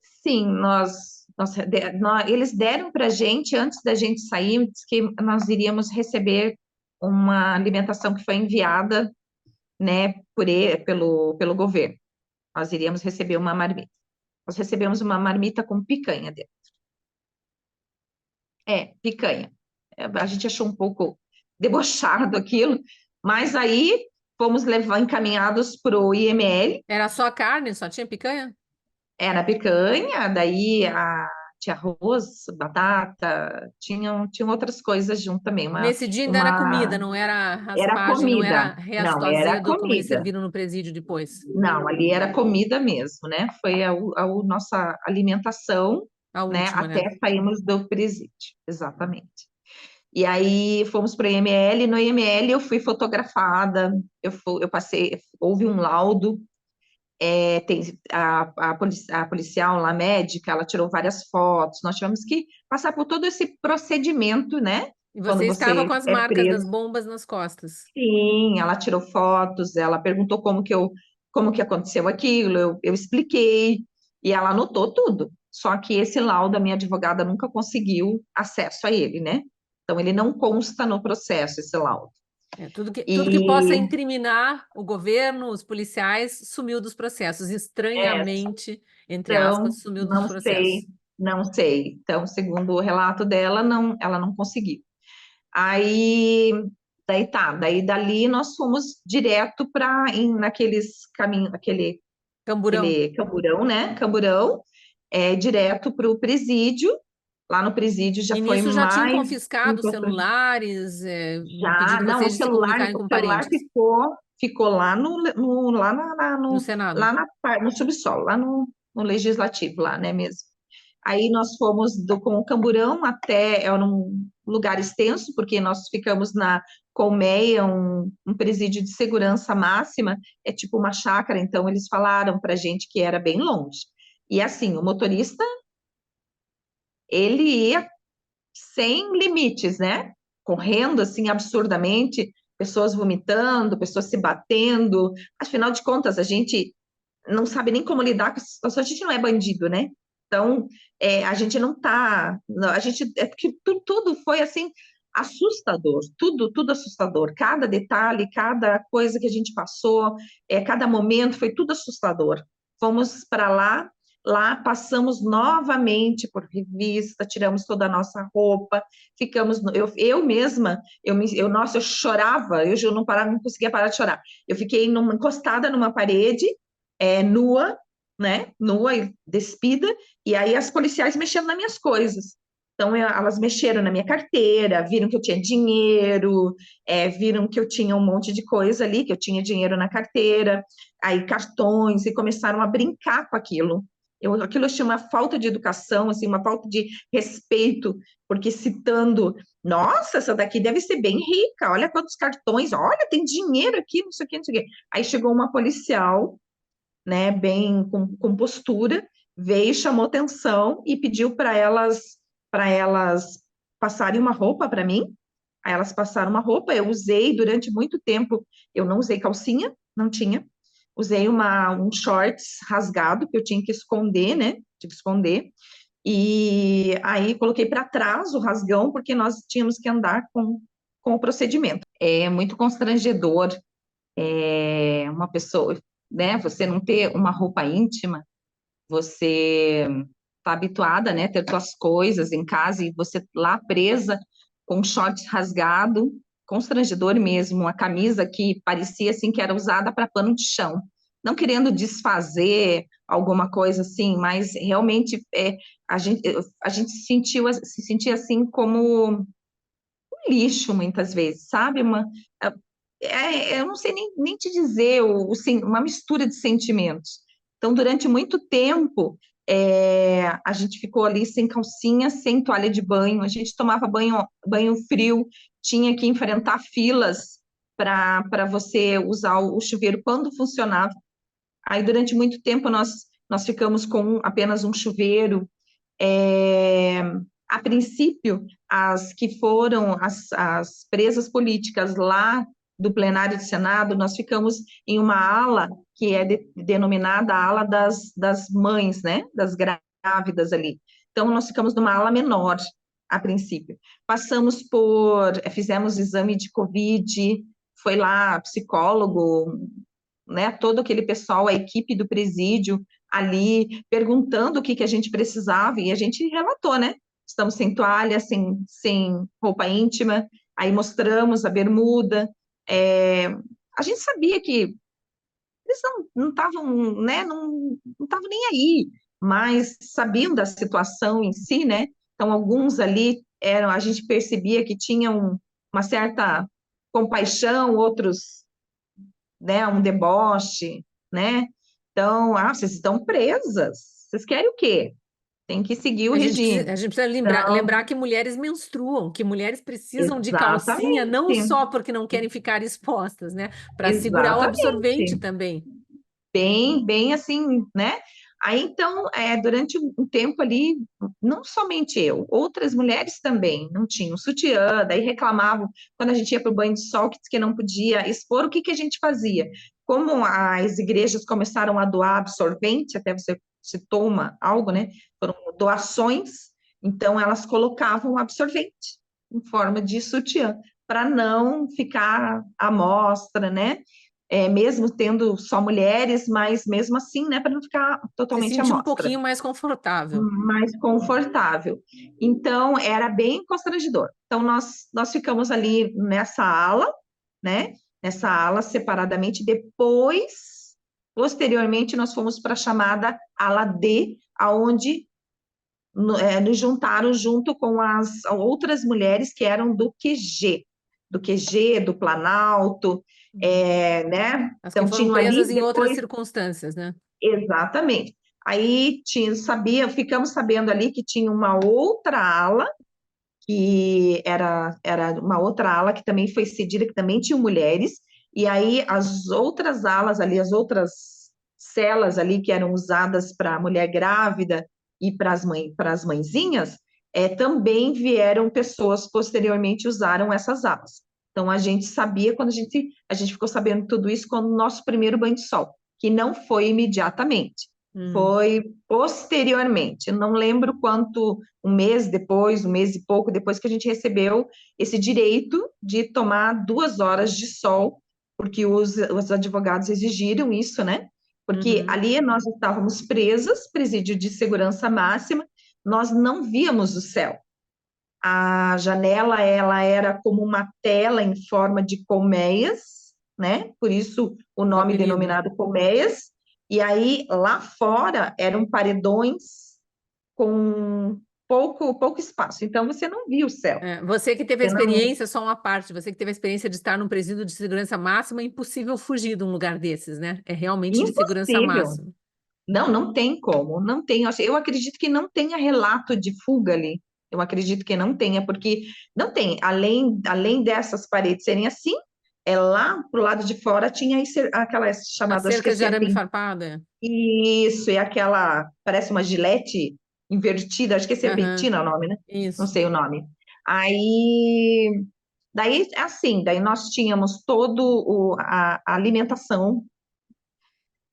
Sim, eles deram para a gente, antes da gente sair, diz que nós iríamos receber uma alimentação que foi enviada, né, pelo governo. Nós iríamos receber uma marmita. Nós recebemos uma marmita com picanha dentro. Picanha. A gente achou um pouco debochado aquilo, mas aí fomos encaminhados para o IML. Era só carne, só tinha picanha? Era picanha, daí tinha arroz, batata, tinham outras coisas junto também. Nesse dia ainda era comida, não era Era raspagem, não era comida, resto não, era azedo, como eles comida. serviram no presídio depois. Não, ali era comida mesmo, né? Foi a nossa alimentação, A né? última, Até né? sairmos do presídio, exatamente. E aí fomos para o IML, no IML eu fui fotografada, eu passei, houve um laudo. Tem a policial lá, médica, ela tirou várias fotos, nós tivemos que passar por todo esse procedimento, né? E Quando você estava você com as é marcas das preso. bombas nas costas. Sim, ela tirou fotos, ela perguntou como que aconteceu aquilo, eu expliquei, e ela anotou tudo. Só que esse laudo, a minha advogada nunca conseguiu acesso a ele, né? Então, ele não consta no processo, esse laudo. É, tudo que possa E incriminar o governo, os policiais, sumiu dos processos. é, Estranhamente, entre então, aspas, sumiu dos não sei, processos. não sei. Então, segundo o relato dela, não, ela não conseguiu. Aí, daí tá, daí dali nós fomos direto para naqueles caminhos, Camburão. aquele camburão, né? Camburão, direto para o presídio, Lá no presídio já E foi nisso já tinham mais confiscado celulares, já, impedido não, vocês de se comunicarem o com celular parentes ficou lá no Senado. no subsolo, no legislativo, lá, né, mesmo. Aí nós fomos com o Camburão até, era um lugar extenso, porque nós ficamos na Colmeia, um presídio de segurança máxima, é tipo uma chácara, então eles falaram para gente que era bem longe. E assim, o motorista, ele ia sem limites, né? Correndo assim absurdamente, pessoas vomitando, pessoas se batendo. Afinal de contas, a gente não sabe nem como lidar com essa situação, a gente não é bandido, né? Então, a gente não tá, a gente, é porque tudo foi assim assustador, tudo assustador, cada detalhe, cada coisa que a gente passou, cada momento foi tudo assustador. Fomos para lá passamos novamente por revista, tiramos toda a nossa roupa, ficamos, eu mesma, nossa, eu chorava, eu não parava, não conseguia parar de chorar. Eu fiquei encostada numa parede, nua, né? Nua e despida, e aí as policiais mexendo nas minhas coisas. Então, elas mexeram na minha carteira, viram que eu tinha dinheiro, viram que eu tinha um monte de coisa ali, que eu tinha dinheiro na carteira, aí cartões, e começaram a brincar com aquilo. Aquilo eu tinha uma falta de educação, assim, uma falta de respeito, porque citando, nossa, essa daqui deve ser bem rica, olha quantos cartões, olha, tem dinheiro aqui, não sei o que, não sei o que. Aí chegou uma policial, né, bem com postura, veio, chamou atenção e pediu para elas passarem uma roupa para mim. Aí elas passaram uma roupa, eu usei durante muito tempo, eu não usei calcinha, não tinha. Usei um shorts rasgado que eu tinha que esconder, né? Tinha que esconder. E aí coloquei para trás o rasgão, porque nós tínhamos que andar com o procedimento. É muito constrangedor, uma pessoa, né? Você não ter uma roupa íntima, você tá habituada, né? Ter suas coisas em casa e você lá presa com um short rasgado, constrangedor mesmo, uma camisa que parecia assim que era usada para pano de chão. Não querendo desfazer alguma coisa assim, mas realmente a gente se sentia assim como um lixo muitas vezes, sabe? Eu não sei nem te dizer, uma mistura de sentimentos. Então, durante muito tempo, a gente ficou ali sem calcinha, sem toalha de banho, a gente tomava banho frio, tinha que enfrentar filas para você usar o chuveiro quando funcionava. Aí, durante muito tempo, nós ficamos com apenas um chuveiro. É, a princípio, as que foram as presas políticas lá do plenário do Senado, nós ficamos em uma ala que é denominada a ala das mães, né? Das grávidas ali. Então, nós ficamos numa ala menor, a princípio. Fizemos exame de Covid, foi lá psicólogo, né, todo aquele pessoal, a equipe do presídio ali, perguntando o que a gente precisava, e a gente relatou, né? Estamos sem toalha, sem roupa íntima, aí mostramos a bermuda. É, a gente sabia que eles não estavam, né, não estavam nem aí, mas sabiam da situação em si, né? Então, alguns ali a gente percebia que tinham uma certa compaixão, outros, né, um deboche, né? Então, vocês estão presas. Vocês querem o quê? Tem que seguir o A regime. gente precisa Então, lembrar que mulheres menstruam, que mulheres precisam de calcinha não exatamente, só porque não querem ficar expostas, né? Para segurar o absorvente exatamente. também. Bem assim, né? Aí, então, durante um tempo ali, não somente eu, outras mulheres também não tinham sutiã, daí reclamavam quando a gente ia para o banho de sol que não podia expor, o que a gente fazia? Como as igrejas começaram a doar absorvente, até você se toma algo, né? Foram doações, então elas colocavam absorvente em forma de sutiã, para não ficar à mostra, né? Mesmo tendo só mulheres, mas mesmo assim, né, para não ficar Se totalmente à sentir um mostra, pouquinho mais confortável. mais confortável. Então, era bem constrangedor. Então, nós ficamos ali nessa ala, né, nessa ala separadamente. Depois, posteriormente, nós fomos para a chamada ala D, aonde nos juntaram junto com as outras mulheres que eram do QG, do Planalto, né? As que Então, foram tinham presas ali em outras depois, circunstâncias, né? exatamente. Aí ficamos sabendo ali que tinha uma outra ala, que era uma outra ala que também foi cedida, que também tinha mulheres, e aí as outras alas ali, as outras celas ali que eram usadas para mulher grávida e para as mãezinhas, também vieram pessoas posteriormente usaram essas alas. Então a gente sabia quando a gente ficou sabendo tudo isso com o nosso primeiro banho de sol, que não foi imediatamente, Hum. foi posteriormente. Eu não lembro quanto, um mês depois, um mês e pouco depois que a gente recebeu esse direito de tomar 2 horas de sol, porque os advogados exigiram isso, né? Porque Uhum. ali nós estávamos presas, presídio de segurança máxima, nós não víamos o céu. A janela, ela era como uma tela em forma de colmeias, né? Por isso o O nome apelido. denominado colmeias. E aí, lá fora, eram paredões com pouco espaço. Então, você não via o céu. É, você que teve a Você não... experiência, só uma parte, você que teve a experiência de estar num presídio de segurança máxima, é impossível fugir de um lugar desses, né? É realmente de segurança Impossível. máxima. Não tem como. Não tem. Eu acredito que não tenha relato de fuga ali. Eu acredito que não tenha, porque não tem. Além dessas paredes serem assim, lá pro lado de fora tinha aquela As chamada, acho que é cercas de arame serpentina. farpado, é. Isso, e aquela, parece uma gilete invertida, acho que é Aham, serpentina o nome, né? Não isso. sei o nome. Aí, daí, assim, daí nós tínhamos a alimentação.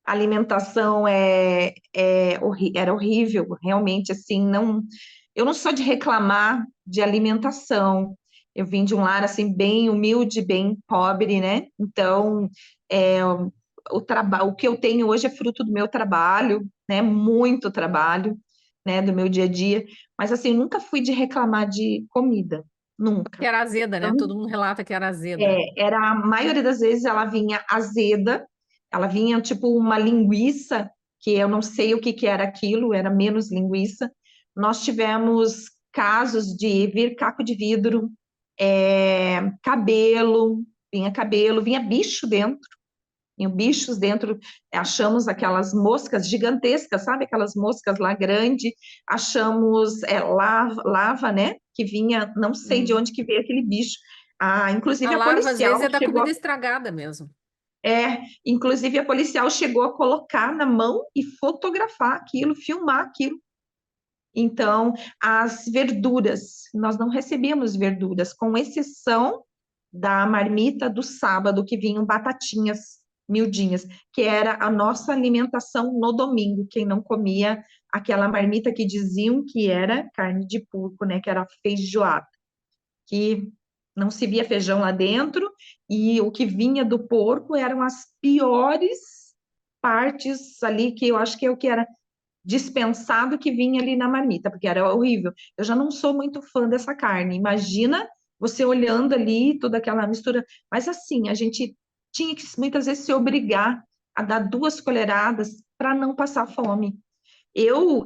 A alimentação era horrível, realmente, assim, não... Eu não sou de reclamar de alimentação. Eu vim de um lar, assim, bem humilde, bem pobre, né? Então, é, o que eu tenho hoje é fruto do meu trabalho, né? Muito trabalho, né? Do meu dia a dia. Mas, assim, eu nunca fui de reclamar de comida, Que nunca. era azeda, né? Então, Todo mundo relata que era azeda. a maioria das vezes ela vinha azeda, ela vinha tipo uma linguiça, que eu não sei o que que era aquilo, era menos linguiça. Nós tivemos casos de vir caco de vidro, cabelo, vinha bicho dentro. Tinham bichos dentro, achamos aquelas moscas gigantescas, sabe? Aquelas moscas lá grandes, achamos lava, né? Que vinha, não sei de Hum. onde que veio aquele bicho. A Inclusive a larva, às vezes, policial é da chegou, comida estragada mesmo. inclusive a policial chegou a colocar na mão e fotografar aquilo, filmar aquilo. Então, as verduras, nós não recebíamos verduras, com exceção da marmita do sábado, que vinham batatinhas miudinhas, que era a nossa alimentação no domingo, quem não comia aquela marmita que diziam que era carne de porco, né, que era feijoada, que não se via feijão lá dentro, e o que vinha do porco eram as piores partes ali, que eu acho que é o que era dispensado que vinha ali na marmita, porque era horrível. Eu já não sou muito fã dessa carne. Imagina você olhando ali toda aquela mistura. Mas assim, a gente tinha que muitas vezes se obrigar a dar 2 colheradas para não passar fome. Eu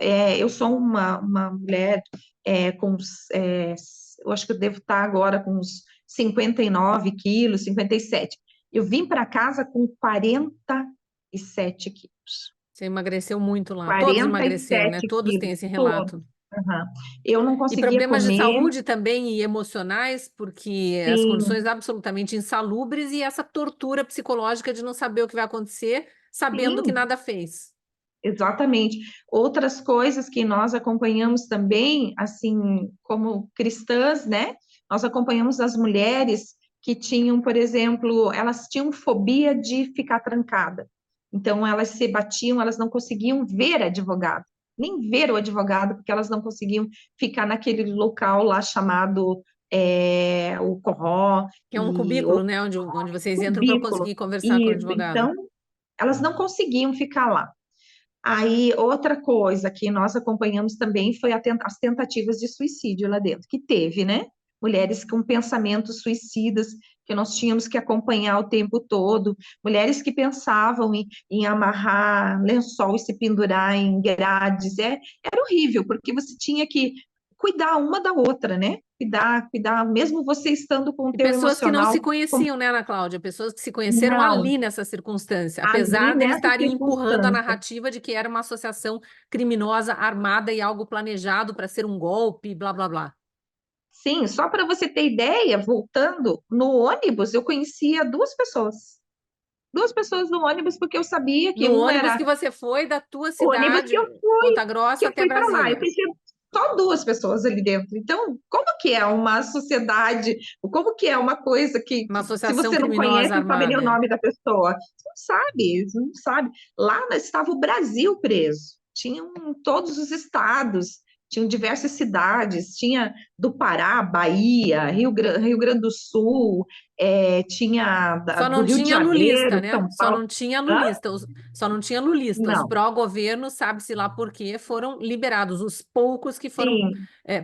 sou uma mulher eu acho que eu devo estar agora com uns 59 quilos, 57. Eu vim para casa com 47 quilos. Você emagreceu muito lá. Todos quarenta e emagreceram, né? sete Todos têm quilos, esse todos. relato. Aham. Eu não E conseguia problemas de comer, saúde também e emocionais, porque as condições sim, absolutamente insalubres e essa tortura psicológica de não saber o que vai acontecer, sabendo que sim, nada fez. exatamente. Outras coisas que nós acompanhamos também, assim, como cristãs, né? Nós acompanhamos as mulheres que tinham, por exemplo, elas tinham fobia de ficar trancada. Então, elas se batiam, elas não conseguiam ver advogado, nem ver o advogado, porque elas não conseguiam ficar naquele local lá chamado o corró Que é um ou cubículo, né? Onde vocês entram para cubículo. conseguir conversar com o Isso, advogado. então, elas não conseguiam ficar lá. Aí, outra coisa que nós acompanhamos também foi as tentativas de suicídio lá dentro, que teve, né? Mulheres com pensamentos suicidas, que nós tínhamos que acompanhar o tempo todo, mulheres que pensavam em amarrar lençol e se pendurar em grades, era horrível, porque você tinha que cuidar uma da outra, né? Cuidar, mesmo você estando com o E teu pessoas que não se emocional, conheciam, né, Ana Cláudia? Pessoas que se conheceram não, ali nessa circunstância, ali apesar deles nessa estarem empurrando a circunstância. narrativa de que era uma associação criminosa armada e algo planejado para ser um golpe, blá, blá, blá. Sim, só para você ter ideia, voltando, no ônibus eu conhecia duas pessoas. Duas pessoas no ônibus, porque eu sabia que No um ônibus era que você foi da tua o ônibus cidade, Ponta que Grossa, eu até fui para lá. Eu Brasília. conhecia só duas pessoas ali dentro. Então, como que é uma sociedade? Como que é uma coisa Uma que se associação você não conhece, criminosa não sabe nem o armada. nome da pessoa? Você não sabe. Lá estava o Brasil preso. Tinham todos os estados, tinham diversas cidades, tinha do Pará, Bahia, Rio Grande do Sul, tinha Só do não Rio de tinha lulista, Janeiro, né? São Paulo. Hã? Só não tinha lulista. Os Não, pró-governo, sabe-se lá por quê, foram liberados. Os poucos que foram sim,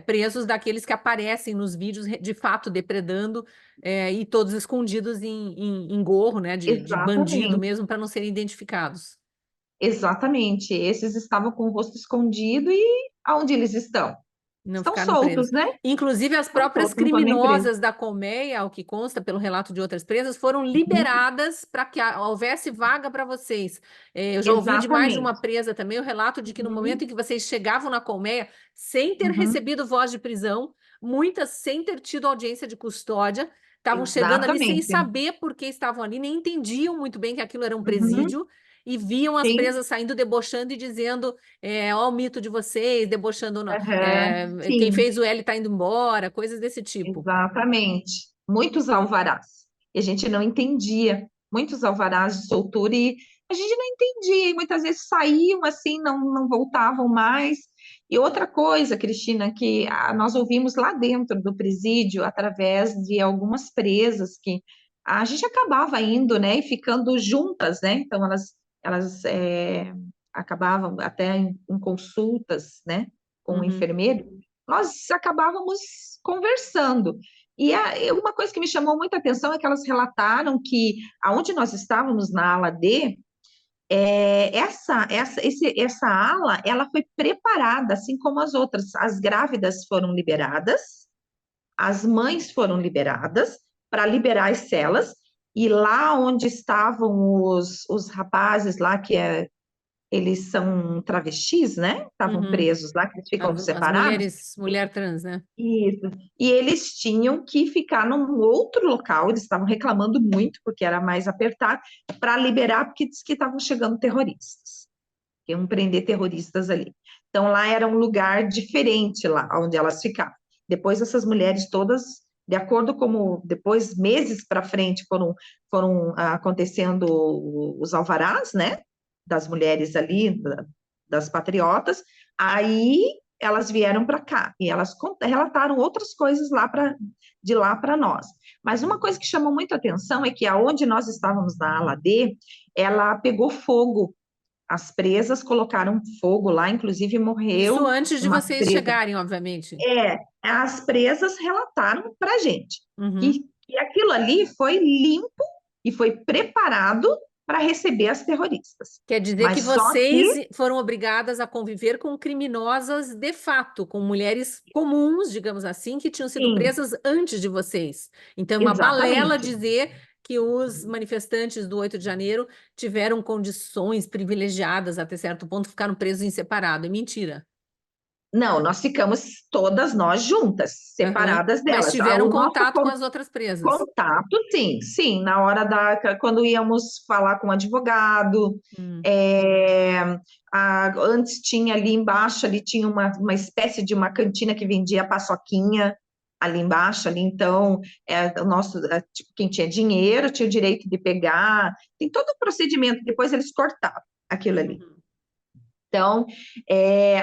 presos, daqueles que aparecem nos vídeos, de fato, depredando, e todos escondidos em gorro, né? De bandido exatamente. mesmo, para não serem identificados. Exatamente. Esses estavam com o rosto escondido e aonde eles estão? Não Estão ficaram presos. soltos, né? Inclusive, as Estão próprias soltos, não estão nem presos. criminosas da colmeia, ao que consta pelo relato de outras presas, foram liberadas para que houvesse vaga para vocês. Eu já ouvi de mais de uma Exatamente. presa também o relato de que no momento Uhum. em que vocês chegavam na colmeia, sem ter Uhum. recebido voz de prisão, muitas sem ter tido audiência de custódia, estavam chegando ali sem Exatamente. saber por que estavam ali, nem entendiam muito bem que aquilo era um Uhum. presídio. E viam as Sim. presas saindo, debochando e dizendo: ó, o mito de vocês, debochando Aham. quem Sim. fez o L tá indo embora, coisas desse tipo. Exatamente. Muitos alvarás. E a gente não entendia. Muitos alvarás de soltura e a gente não entendia. E muitas vezes saíam assim, não voltavam mais. E outra coisa, Cristina, que nós ouvimos lá dentro do presídio, através de algumas presas, que a gente acabava indo, né, e ficando juntas, né? Então, elas acabavam até em consultas, né, com o Uhum. enfermeiro, nós acabávamos conversando. E uma coisa que me chamou muita atenção é que elas relataram que aonde nós estávamos na ala D, essa ala, ela foi preparada, assim como as outras. As grávidas foram liberadas, as mães foram liberadas para liberar as celas, e lá onde estavam os rapazes lá, eles são travestis, né? Estavam Uhum. presos lá, que eles ficam As separados. mulheres, mulher trans, né? Isso. E eles tinham que ficar num outro local, eles estavam reclamando muito, porque era mais apertado, para liberar, porque diz que estavam chegando terroristas. Iam prender terroristas ali. Então, lá era um lugar diferente, lá onde elas ficavam. Depois, essas mulheres todas, de acordo como depois, meses para frente, foram acontecendo os alvarás, né? Das mulheres ali, das patriotas, aí elas vieram para cá e elas relataram outras coisas de lá para nós. Mas uma coisa que chamou muito atenção é que aonde nós estávamos na ala D, ela pegou fogo. As presas colocaram fogo lá, inclusive Isso morreu antes de uma vocês presa. chegarem, obviamente. As presas relataram para a gente Uhum. que aquilo ali foi limpo e foi preparado para receber as terroristas. Quer dizer que Mas só vocês que, foram obrigadas a conviver com criminosas de fato, com mulheres comuns, digamos assim, que tinham sido sim, presas antes de vocês. Então, é uma balela exatamente. dizer que os manifestantes do 8 de janeiro tiveram condições privilegiadas até certo ponto, ficaram presos em separado. É mentira. Não, nós ficamos todas nós juntas, Aham. separadas Mas delas. tiveram O nosso contato com as outras presas. contato, sim, sim, na hora quando íamos falar com o advogado, Hum. é, antes tinha ali embaixo, ali tinha uma espécie de uma cantina que vendia paçoquinha ali embaixo, ali, então, o nosso, tipo, quem tinha dinheiro tinha o direito de pegar, tem todo o procedimento, depois eles cortavam aquilo ali. Uhum. Então,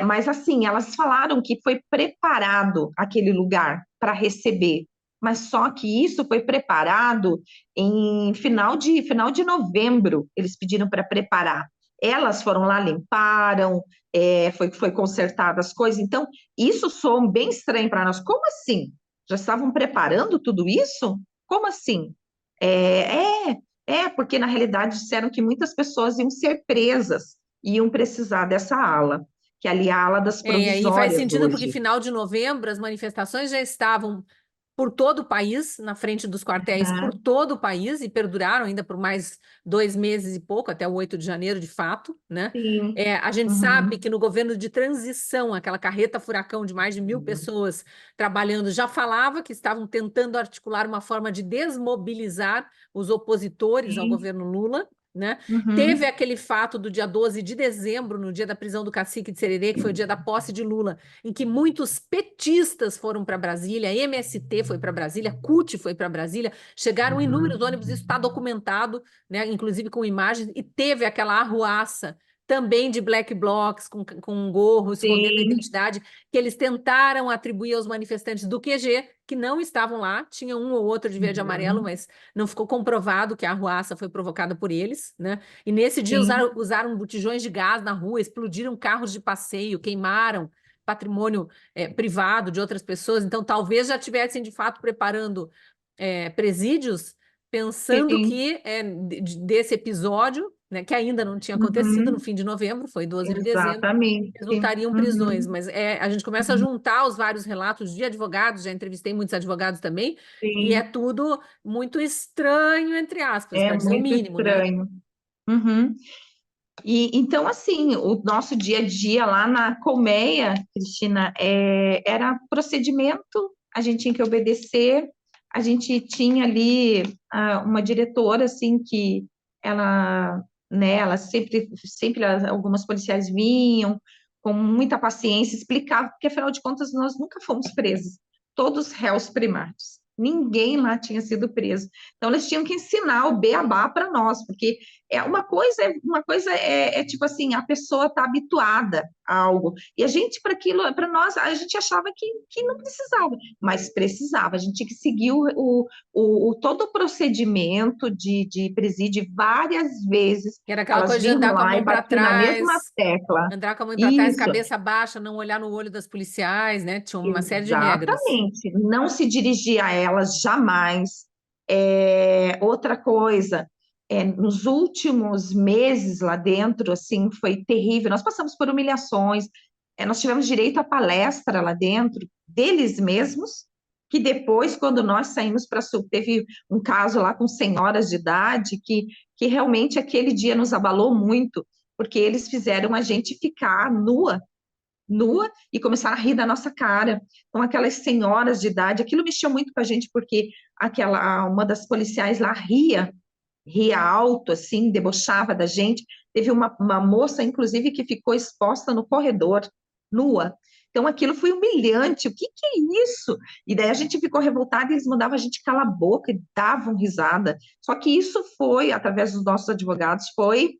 mas assim, elas falaram que foi preparado aquele lugar para receber, mas só que isso foi preparado em final de novembro, eles pediram para preparar. Elas foram lá, limparam, foi consertado as coisas. Então, isso soou bem estranho para nós. Como assim? Já estavam preparando tudo isso? Como assim? É, porque na realidade disseram que muitas pessoas iam ser presas, iam precisar dessa ala, que ali é a ala das E aí faz provisórias sentido porque hoje. final de novembro as manifestações já estavam por todo o país, na frente dos quartéis por Aham, todo o país e perduraram ainda por mais 2 meses e pouco, até o 8 de janeiro, de fato, né? sim. A gente sabe Uhum, que no governo de transição, aquela carreta furacão de mais de 1.000 pessoas trabalhando, já falava que estavam tentando articular uma forma de desmobilizar os opositores ao sim. governo Lula, né? Teve Uhum, aquele fato do dia 12 de dezembro, no dia da prisão do cacique de Sererê, que foi o dia da posse de Lula, em que muitos petistas foram para Brasília, MST foi para Brasília, CUT foi para Brasília, chegaram inúmeros uhum, ônibus, isso está documentado, né, inclusive com imagens, e teve aquela arruaça também de black blocs, com um gorro escondendo a sim, identidade, que eles tentaram atribuir aos manifestantes do QG, que não estavam lá, tinha um ou outro de verde e amarelo, uhum, mas não ficou comprovado que a arruaça foi provocada por eles, né? E nesse dia sim. usaram botijões de gás na rua, explodiram carros de passeio, queimaram patrimônio privado de outras pessoas, então talvez já tivessem de fato preparando presídios, pensando Sim, que desse episódio, né, que ainda não tinha acontecido no uhum, fim de novembro, foi 12 de dezembro, exatamente. resultariam prisões, Uhum, mas a gente começa a uhum, juntar os vários relatos de advogados, já entrevistei muitos advogados também, e é sim, tudo muito estranho, entre aspas, é para dizer o muito mínimo, né? estranho. Uhum. E então, assim, o nosso dia a dia lá na colmeia, Cristina, era procedimento, a gente tinha que obedecer, a gente tinha ali uma diretora, assim, que ela, né, ela sempre algumas policiais vinham com muita paciência, explicavam, porque afinal de contas nós nunca fomos presos, todos réus primários. Ninguém lá tinha sido preso. Então, eles tinham que ensinar o beabá para nós, porque uma coisa é tipo assim, a pessoa está habituada a algo. E a gente, para aquilo, para nós, a gente achava que não precisava, mas precisava. A gente tinha que seguir todo o procedimento de presídio várias vezes. Que era aquela Elas coisa de vinham andar com a lá e mão para batiam na mesma trás, tecla. andar com a mão para trás, Isso, cabeça baixa, não olhar no olho das policiais, né? Tinha uma série de regras. exatamente. Não se dirigir a elas jamais. Outra coisa, nos últimos meses lá dentro, assim, foi terrível. Nós passamos por humilhações, nós tivemos direito à palestra lá dentro deles mesmos, que depois, quando nós saímos para sul, teve um caso lá com senhoras de idade que realmente aquele dia nos abalou muito, porque eles fizeram a gente ficar nua e começaram a rir da nossa cara. Então, aquelas senhoras de idade, aquilo mexeu muito com a gente, porque uma das policiais lá ria alto, assim, debochava da gente. Teve uma moça, inclusive, que ficou exposta no corredor, nua. Então, aquilo foi humilhante. O que que é isso? E daí a gente ficou revoltada e eles mandavam a gente calar a boca e davam risada. Só que isso foi, através dos nossos advogados, foi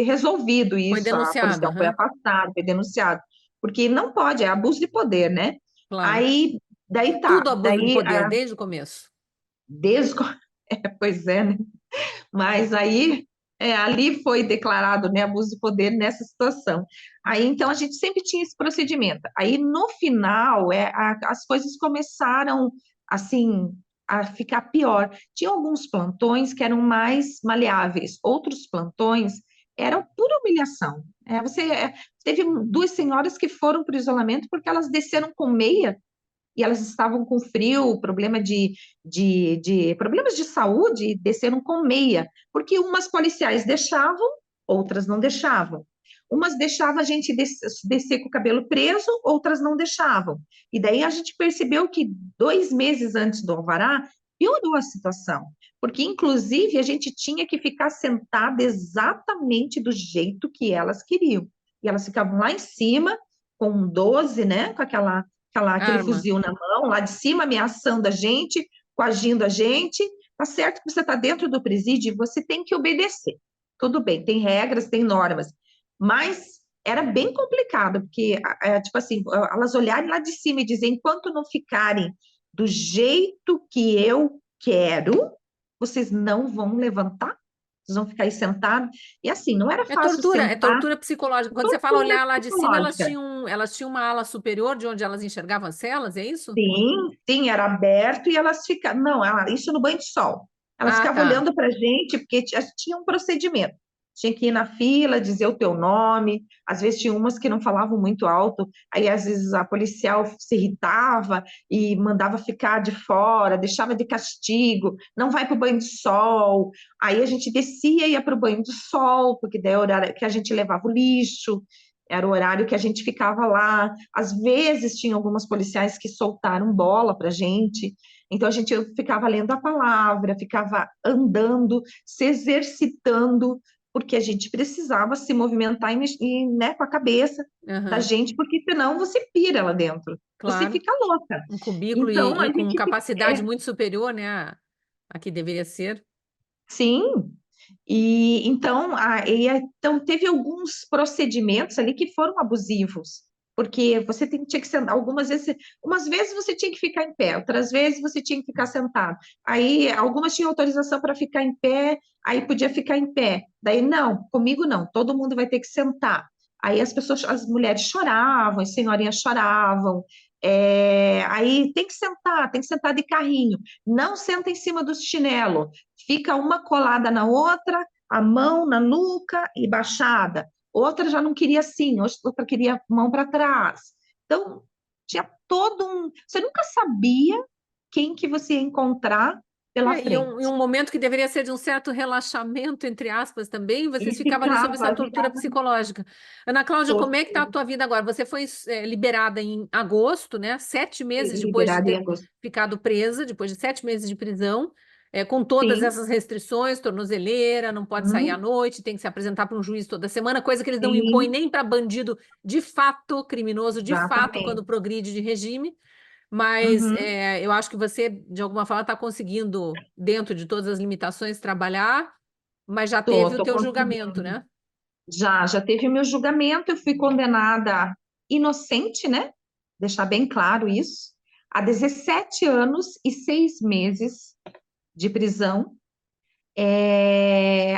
resolvido Foi isso, a denunciado, policial foi aham, afastada, foi denunciado, porque não pode, é abuso de poder, né? claro. Aí, daí tá, Tudo abuso de daí, poder, desde o começo. desde, pois é, né? Mas aí, ali foi declarado, né, abuso de poder nessa situação. Aí, então, a gente sempre tinha esse procedimento. Aí, no final, as coisas começaram, assim, a ficar pior. Tinha alguns plantões que eram mais maleáveis, outros plantões eram pura humilhação. Teve duas senhoras que foram para o isolamento porque elas desceram com meia e elas estavam com frio, problemas de saúde, e desceram com meia, porque umas policiais deixavam, outras não deixavam. Umas deixavam a gente descer com o cabelo preso, outras não deixavam. E daí a gente percebeu que 2 meses antes do alvará, piorou a situação, porque inclusive a gente tinha que ficar sentada exatamente do jeito que elas queriam. E elas ficavam lá em cima, com um 12, né, com aquele Arma. fuzil na mão, lá de cima, ameaçando a gente, coagindo a gente. Tá certo que você está dentro do presídio, você tem que obedecer. Tudo bem, tem regras, tem normas, mas era bem complicado, porque, tipo assim, elas olharem lá de cima e dizer, enquanto não ficarem do jeito que eu quero, vocês não vão levantar, vocês vão ficar aí sentados. E assim, não era fácil É sentar, tortura psicológica. Quando você fala tortura olhar lá de cima, psicológica. elas tinham uma ala superior de onde elas enxergavam as celas, é isso? Sim, sim, era aberto e elas ficavam. Não, isso no banho de sol. Elas Ah, ficavam tá. olhando para a gente, porque tinha um procedimento. Tinha que ir na fila, dizer o teu nome. Às vezes tinha umas que não falavam muito alto, aí às vezes a policial se irritava e mandava ficar de fora, deixava de castigo, não vai para o banho de sol. Aí a gente descia e ia para o banho de sol, porque daí era o horário que a gente levava o lixo, era o horário que a gente ficava lá. Às vezes tinha algumas policiais que soltaram bola para a gente, então a gente ficava lendo a palavra, ficava andando, se exercitando, porque a gente precisava se movimentar né, com a cabeça da Aham, gente, porque senão você pira lá dentro, você claro. fica louca. Um cubículo Então a e com gente capacidade muito superior, né, a que deveria ser. sim. E então teve alguns procedimentos ali que foram abusivos, porque você tinha que sentar, umas vezes você tinha que ficar em pé, outras vezes você tinha que ficar sentado. Aí algumas tinham autorização para ficar em pé, aí podia ficar em pé. Daí não, comigo não, todo mundo vai ter que sentar. Aí as mulheres choravam, as senhorinhas choravam. Aí tem que sentar de carrinho. Não senta em cima do chinelo, fica uma colada na outra, a mão na nuca e baixada. Outra já não queria assim, outra queria mão para trás. Então, tinha todo um. Você nunca sabia quem que você ia encontrar pela E frente. um momento que deveria ser de um certo relaxamento, entre aspas, também, E vocês ficavam ali sob essa tortura ficava psicológica. Ana Cláudia, como é que está a tortura, tua vida agora? Você foi liberada em agosto, né? 7 meses depois de liberada em ter agosto. ficado presa, depois de 7 meses de prisão, com todas Sim, essas restrições, tornozeleira, não pode sair à uhum, noite, tem que se apresentar para um juiz toda semana, coisa que eles não impõem sim, nem para bandido de fato, criminoso de fato, quando exatamente. progride de regime. Mas Uhum. eu acho que você, de alguma forma, está conseguindo, dentro de todas as limitações, trabalhar, mas já teve o Tô teu julgamento, conseguindo. né? Já teve o meu julgamento, eu fui condenada inocente, né? Deixar bem claro isso, a 17 anos e 6 meses de prisão,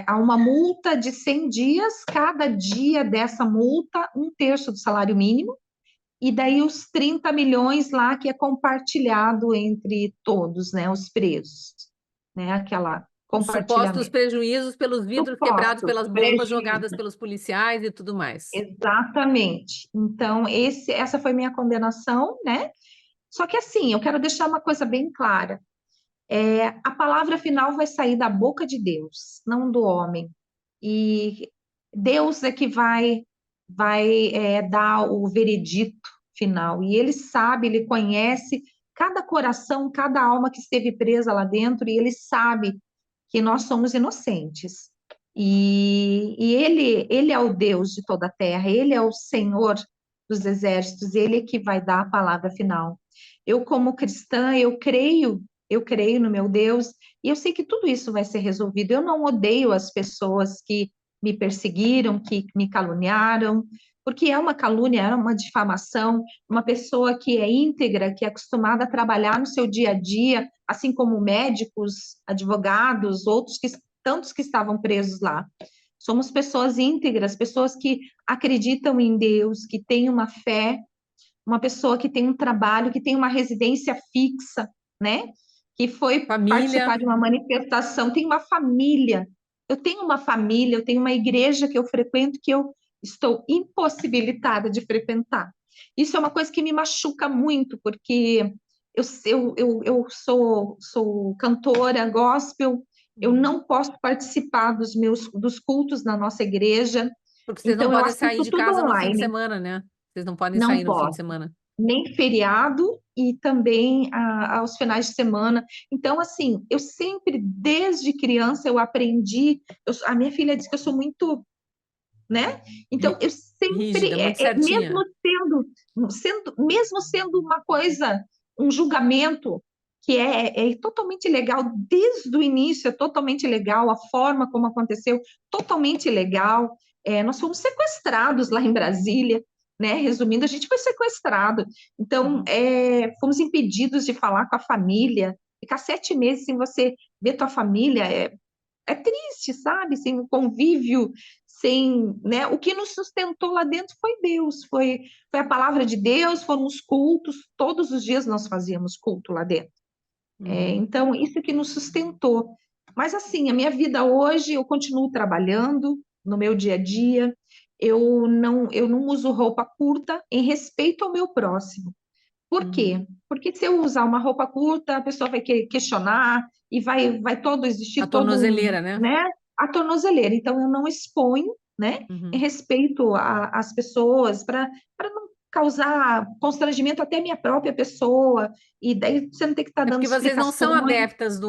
a uma multa de 100 dias, cada dia dessa multa, um terço do salário mínimo, e daí os 30 milhões lá que é compartilhado entre todos, né, os presos, né, aquela Os supostos compartilhamento. prejuízos pelos vidros quebrados Supostos pelas bombas jogadas prejuízos. pelos policiais e tudo mais. Exatamente. Então, essa foi minha condenação, né? Só que assim, eu quero deixar uma coisa bem clara. A palavra final vai sair da boca de Deus, não do homem. E Deus é que vai dar o veredito final. E Ele sabe, Ele conhece cada coração, cada alma que esteve presa lá dentro, e Ele sabe que nós somos inocentes. E ele é o Deus de toda a terra, Ele é o Senhor dos exércitos, Ele é que vai dar a palavra final. Eu, como cristã, eu creio no meu Deus, e eu sei que tudo isso vai ser resolvido. Eu não odeio as pessoas que me perseguiram, que me caluniaram, porque é uma calúnia, é uma difamação. Uma pessoa que é íntegra, que é acostumada a trabalhar no seu dia a dia, assim como médicos, advogados, tantos que estavam presos lá. Somos pessoas íntegras, pessoas que acreditam em Deus, que têm uma fé, uma pessoa que tem um trabalho, que tem uma residência fixa, né? Que foi Família, participar de uma manifestação, tem uma família. Eu tenho uma família, eu tenho uma igreja que eu frequento que eu estou impossibilitada de frequentar. Isso é uma coisa que me machuca muito, porque eu sou cantora gospel, eu não posso participar dos cultos na nossa igreja, porque vocês não então eu podem sair assisto de tudo casa no fim de online. semana, né? Vocês não podem sair Não no fim de posso semana. nem feriado e também aos finais de semana. Então, assim, eu sempre, desde criança, eu aprendi. A minha filha diz que eu sou muito, né? Então, eu Rígida, sempre, muito mesmo certinha. mesmo sendo uma coisa, um julgamento que é totalmente legal, desde o início é totalmente legal, a forma como aconteceu, totalmente legal. Nós fomos sequestrados lá em Brasília, né? Resumindo, a gente foi sequestrado. Então, fomos impedidos de falar com a família, ficar 7 meses sem você ver tua família. é triste, sabe? Sem o convívio, sem, né? O que nos sustentou lá dentro foi Deus, foi a palavra de Deus, foram os cultos, todos os dias nós fazíamos culto lá dentro. Uhum. Então, isso que nos sustentou. Mas, assim, a minha vida hoje, eu continuo trabalhando no meu dia a dia, eu não uso roupa curta em respeito ao meu próximo. Por Uhum. quê? Porque se eu usar uma roupa curta, a pessoa vai questionar e vai todo A existir todo um, tornozeleira, né? né, a tornozeleira. Então, eu não exponho, né, em Uhum. respeito às pessoas, para não causar constrangimento até à minha própria pessoa, e daí você não tem que estar É dando porque vocês não são explicações. adeptas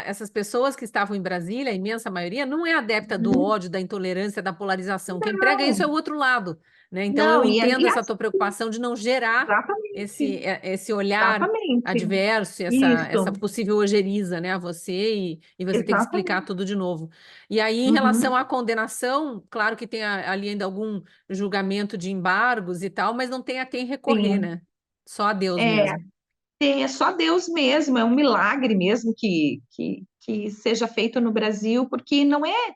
essas pessoas que estavam em Brasília, a imensa maioria, não é adepta do Uhum. ódio, da intolerância, da polarização. Quem prega isso é Não, o outro lado, né? Então eu não, entendo e essa tua preocupação de não gerar exatamente, esse olhar exatamente, adverso, essa isso, possível ojeriza, né, a você e você ter que explicar exatamente. tudo de novo. E aí, em relação Uhum. à condenação, claro que tem ali ainda algum julgamento de embargos e tal, mas não tem a quem recorrer, Sim, né? Só a Deus é, mesmo. é só Deus mesmo, é um milagre mesmo que seja feito no Brasil, porque não é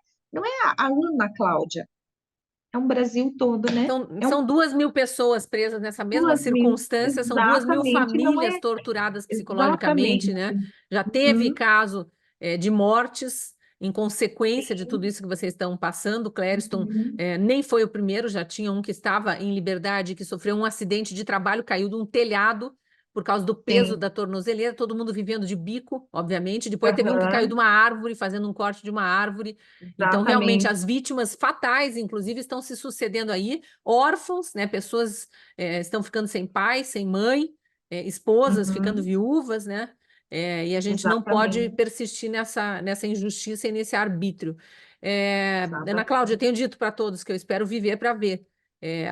a Ana Cláudia, é um Brasil todo, né? É São 2.000 pessoas presas nessa mesma 2.000, circunstância, são 2.000 exatamente, não famílias é torturadas psicologicamente, exatamente. né? Já teve Uhum, caso, de mortes em consequência de tudo isso que vocês estão passando. Clériston, uhum, nem foi o primeiro, já tinha um que estava em liberdade, que sofreu um acidente de trabalho, caiu de um telhado por causa do peso sim, da tornozeleira, todo mundo vivendo de bico, obviamente. Depois teve um que caiu de aham, uma árvore, fazendo um corte de uma árvore. Então, realmente, exatamente. as vítimas fatais, inclusive, estão se sucedendo aí, órfãos, né? Pessoas estão ficando sem pai, sem mãe, esposas ficando Uhum, viúvas, né? E a gente não pode exatamente, persistir nessa injustiça e nesse arbítrio. Ana Cláudia, eu exatamente. tenho dito para todos que eu espero viver para ver.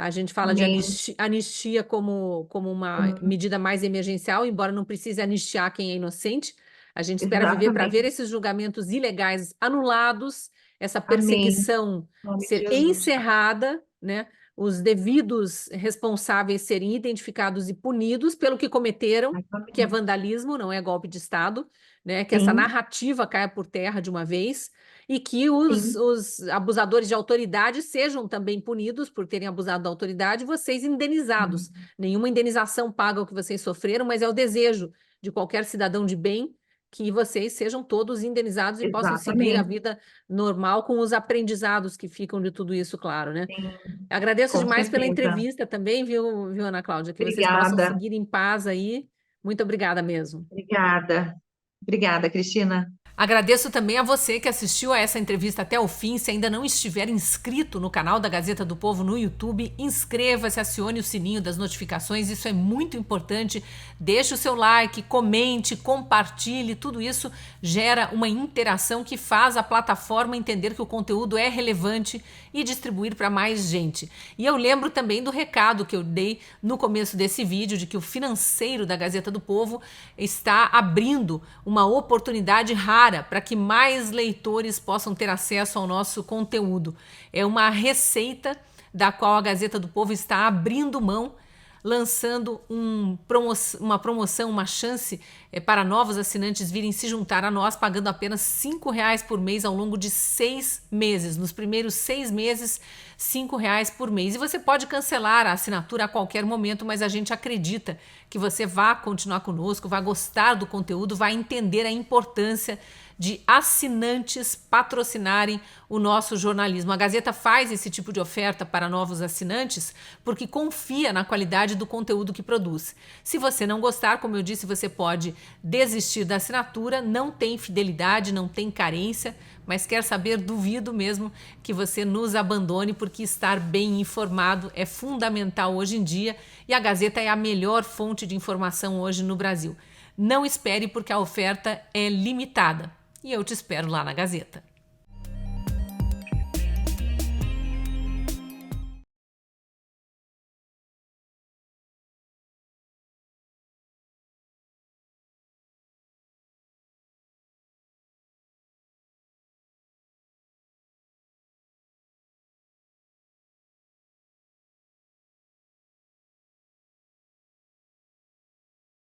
A gente fala de Amém. anistia como uma Uhum, medida mais emergencial, embora não precise anistiar quem é inocente. A gente espera viver para ver exatamente. esses julgamentos ilegais anulados, essa Amém. Em perseguição nome de ser Jesus. encerrada, né? Os devidos responsáveis serem identificados e punidos pelo que cometeram, que é Amém. vandalismo, não é golpe de Estado, né? Que essa Sim, narrativa caia por terra de uma vez e que sim. os abusadores de autoridade sejam também punidos por terem abusado da autoridade, vocês indenizados. Uhum. Nenhuma indenização paga o que vocês sofreram, mas é o desejo de qualquer cidadão de bem que vocês sejam todos indenizados e possam seguir a Exatamente. vida normal com os aprendizados que ficam de tudo isso, claro, né? Sim, Agradeço com demais pela certeza. entrevista também, viu, Ana Cláudia? Que vocês possam Obrigada. seguir em paz aí. Muito obrigada mesmo. Obrigada. Obrigada, Cristina. Agradeço também a você que assistiu a essa entrevista até o fim. Se ainda não estiver inscrito no canal da Gazeta do Povo no YouTube, inscreva-se, acione o sininho das notificações, isso é muito importante. Deixe o seu like, comente, compartilhe, tudo isso gera uma interação que faz a plataforma entender que o conteúdo é relevante e distribuir para mais gente. E eu lembro também do recado que eu dei no começo desse vídeo, de que o financeiro da Gazeta do Povo está abrindo uma oportunidade rara para que mais leitores possam ter acesso ao nosso conteúdo. É uma receita da qual a Gazeta do Povo está abrindo mão, lançando uma promoção, uma chance para novos assinantes virem se juntar a nós, pagando apenas R$ 5 por mês ao longo de 6 meses. Nos primeiros 6 meses, R$ 5 por mês. E você pode cancelar a assinatura a qualquer momento, mas a gente acredita que você vai continuar conosco, vai gostar do conteúdo, vai entender a importância de assinantes patrocinarem o nosso jornalismo. A Gazeta faz esse tipo de oferta para novos assinantes porque confia na qualidade do conteúdo que produz. Se você não gostar, como eu disse, você pode desistir da assinatura, não tem fidelidade, não tem carência, mas quer saber, duvido mesmo que você nos abandone, porque estar bem informado é fundamental hoje em dia e a Gazeta é a melhor fonte de informação hoje no Brasil. Não espere, porque a oferta é limitada. E eu te espero lá na Gazeta.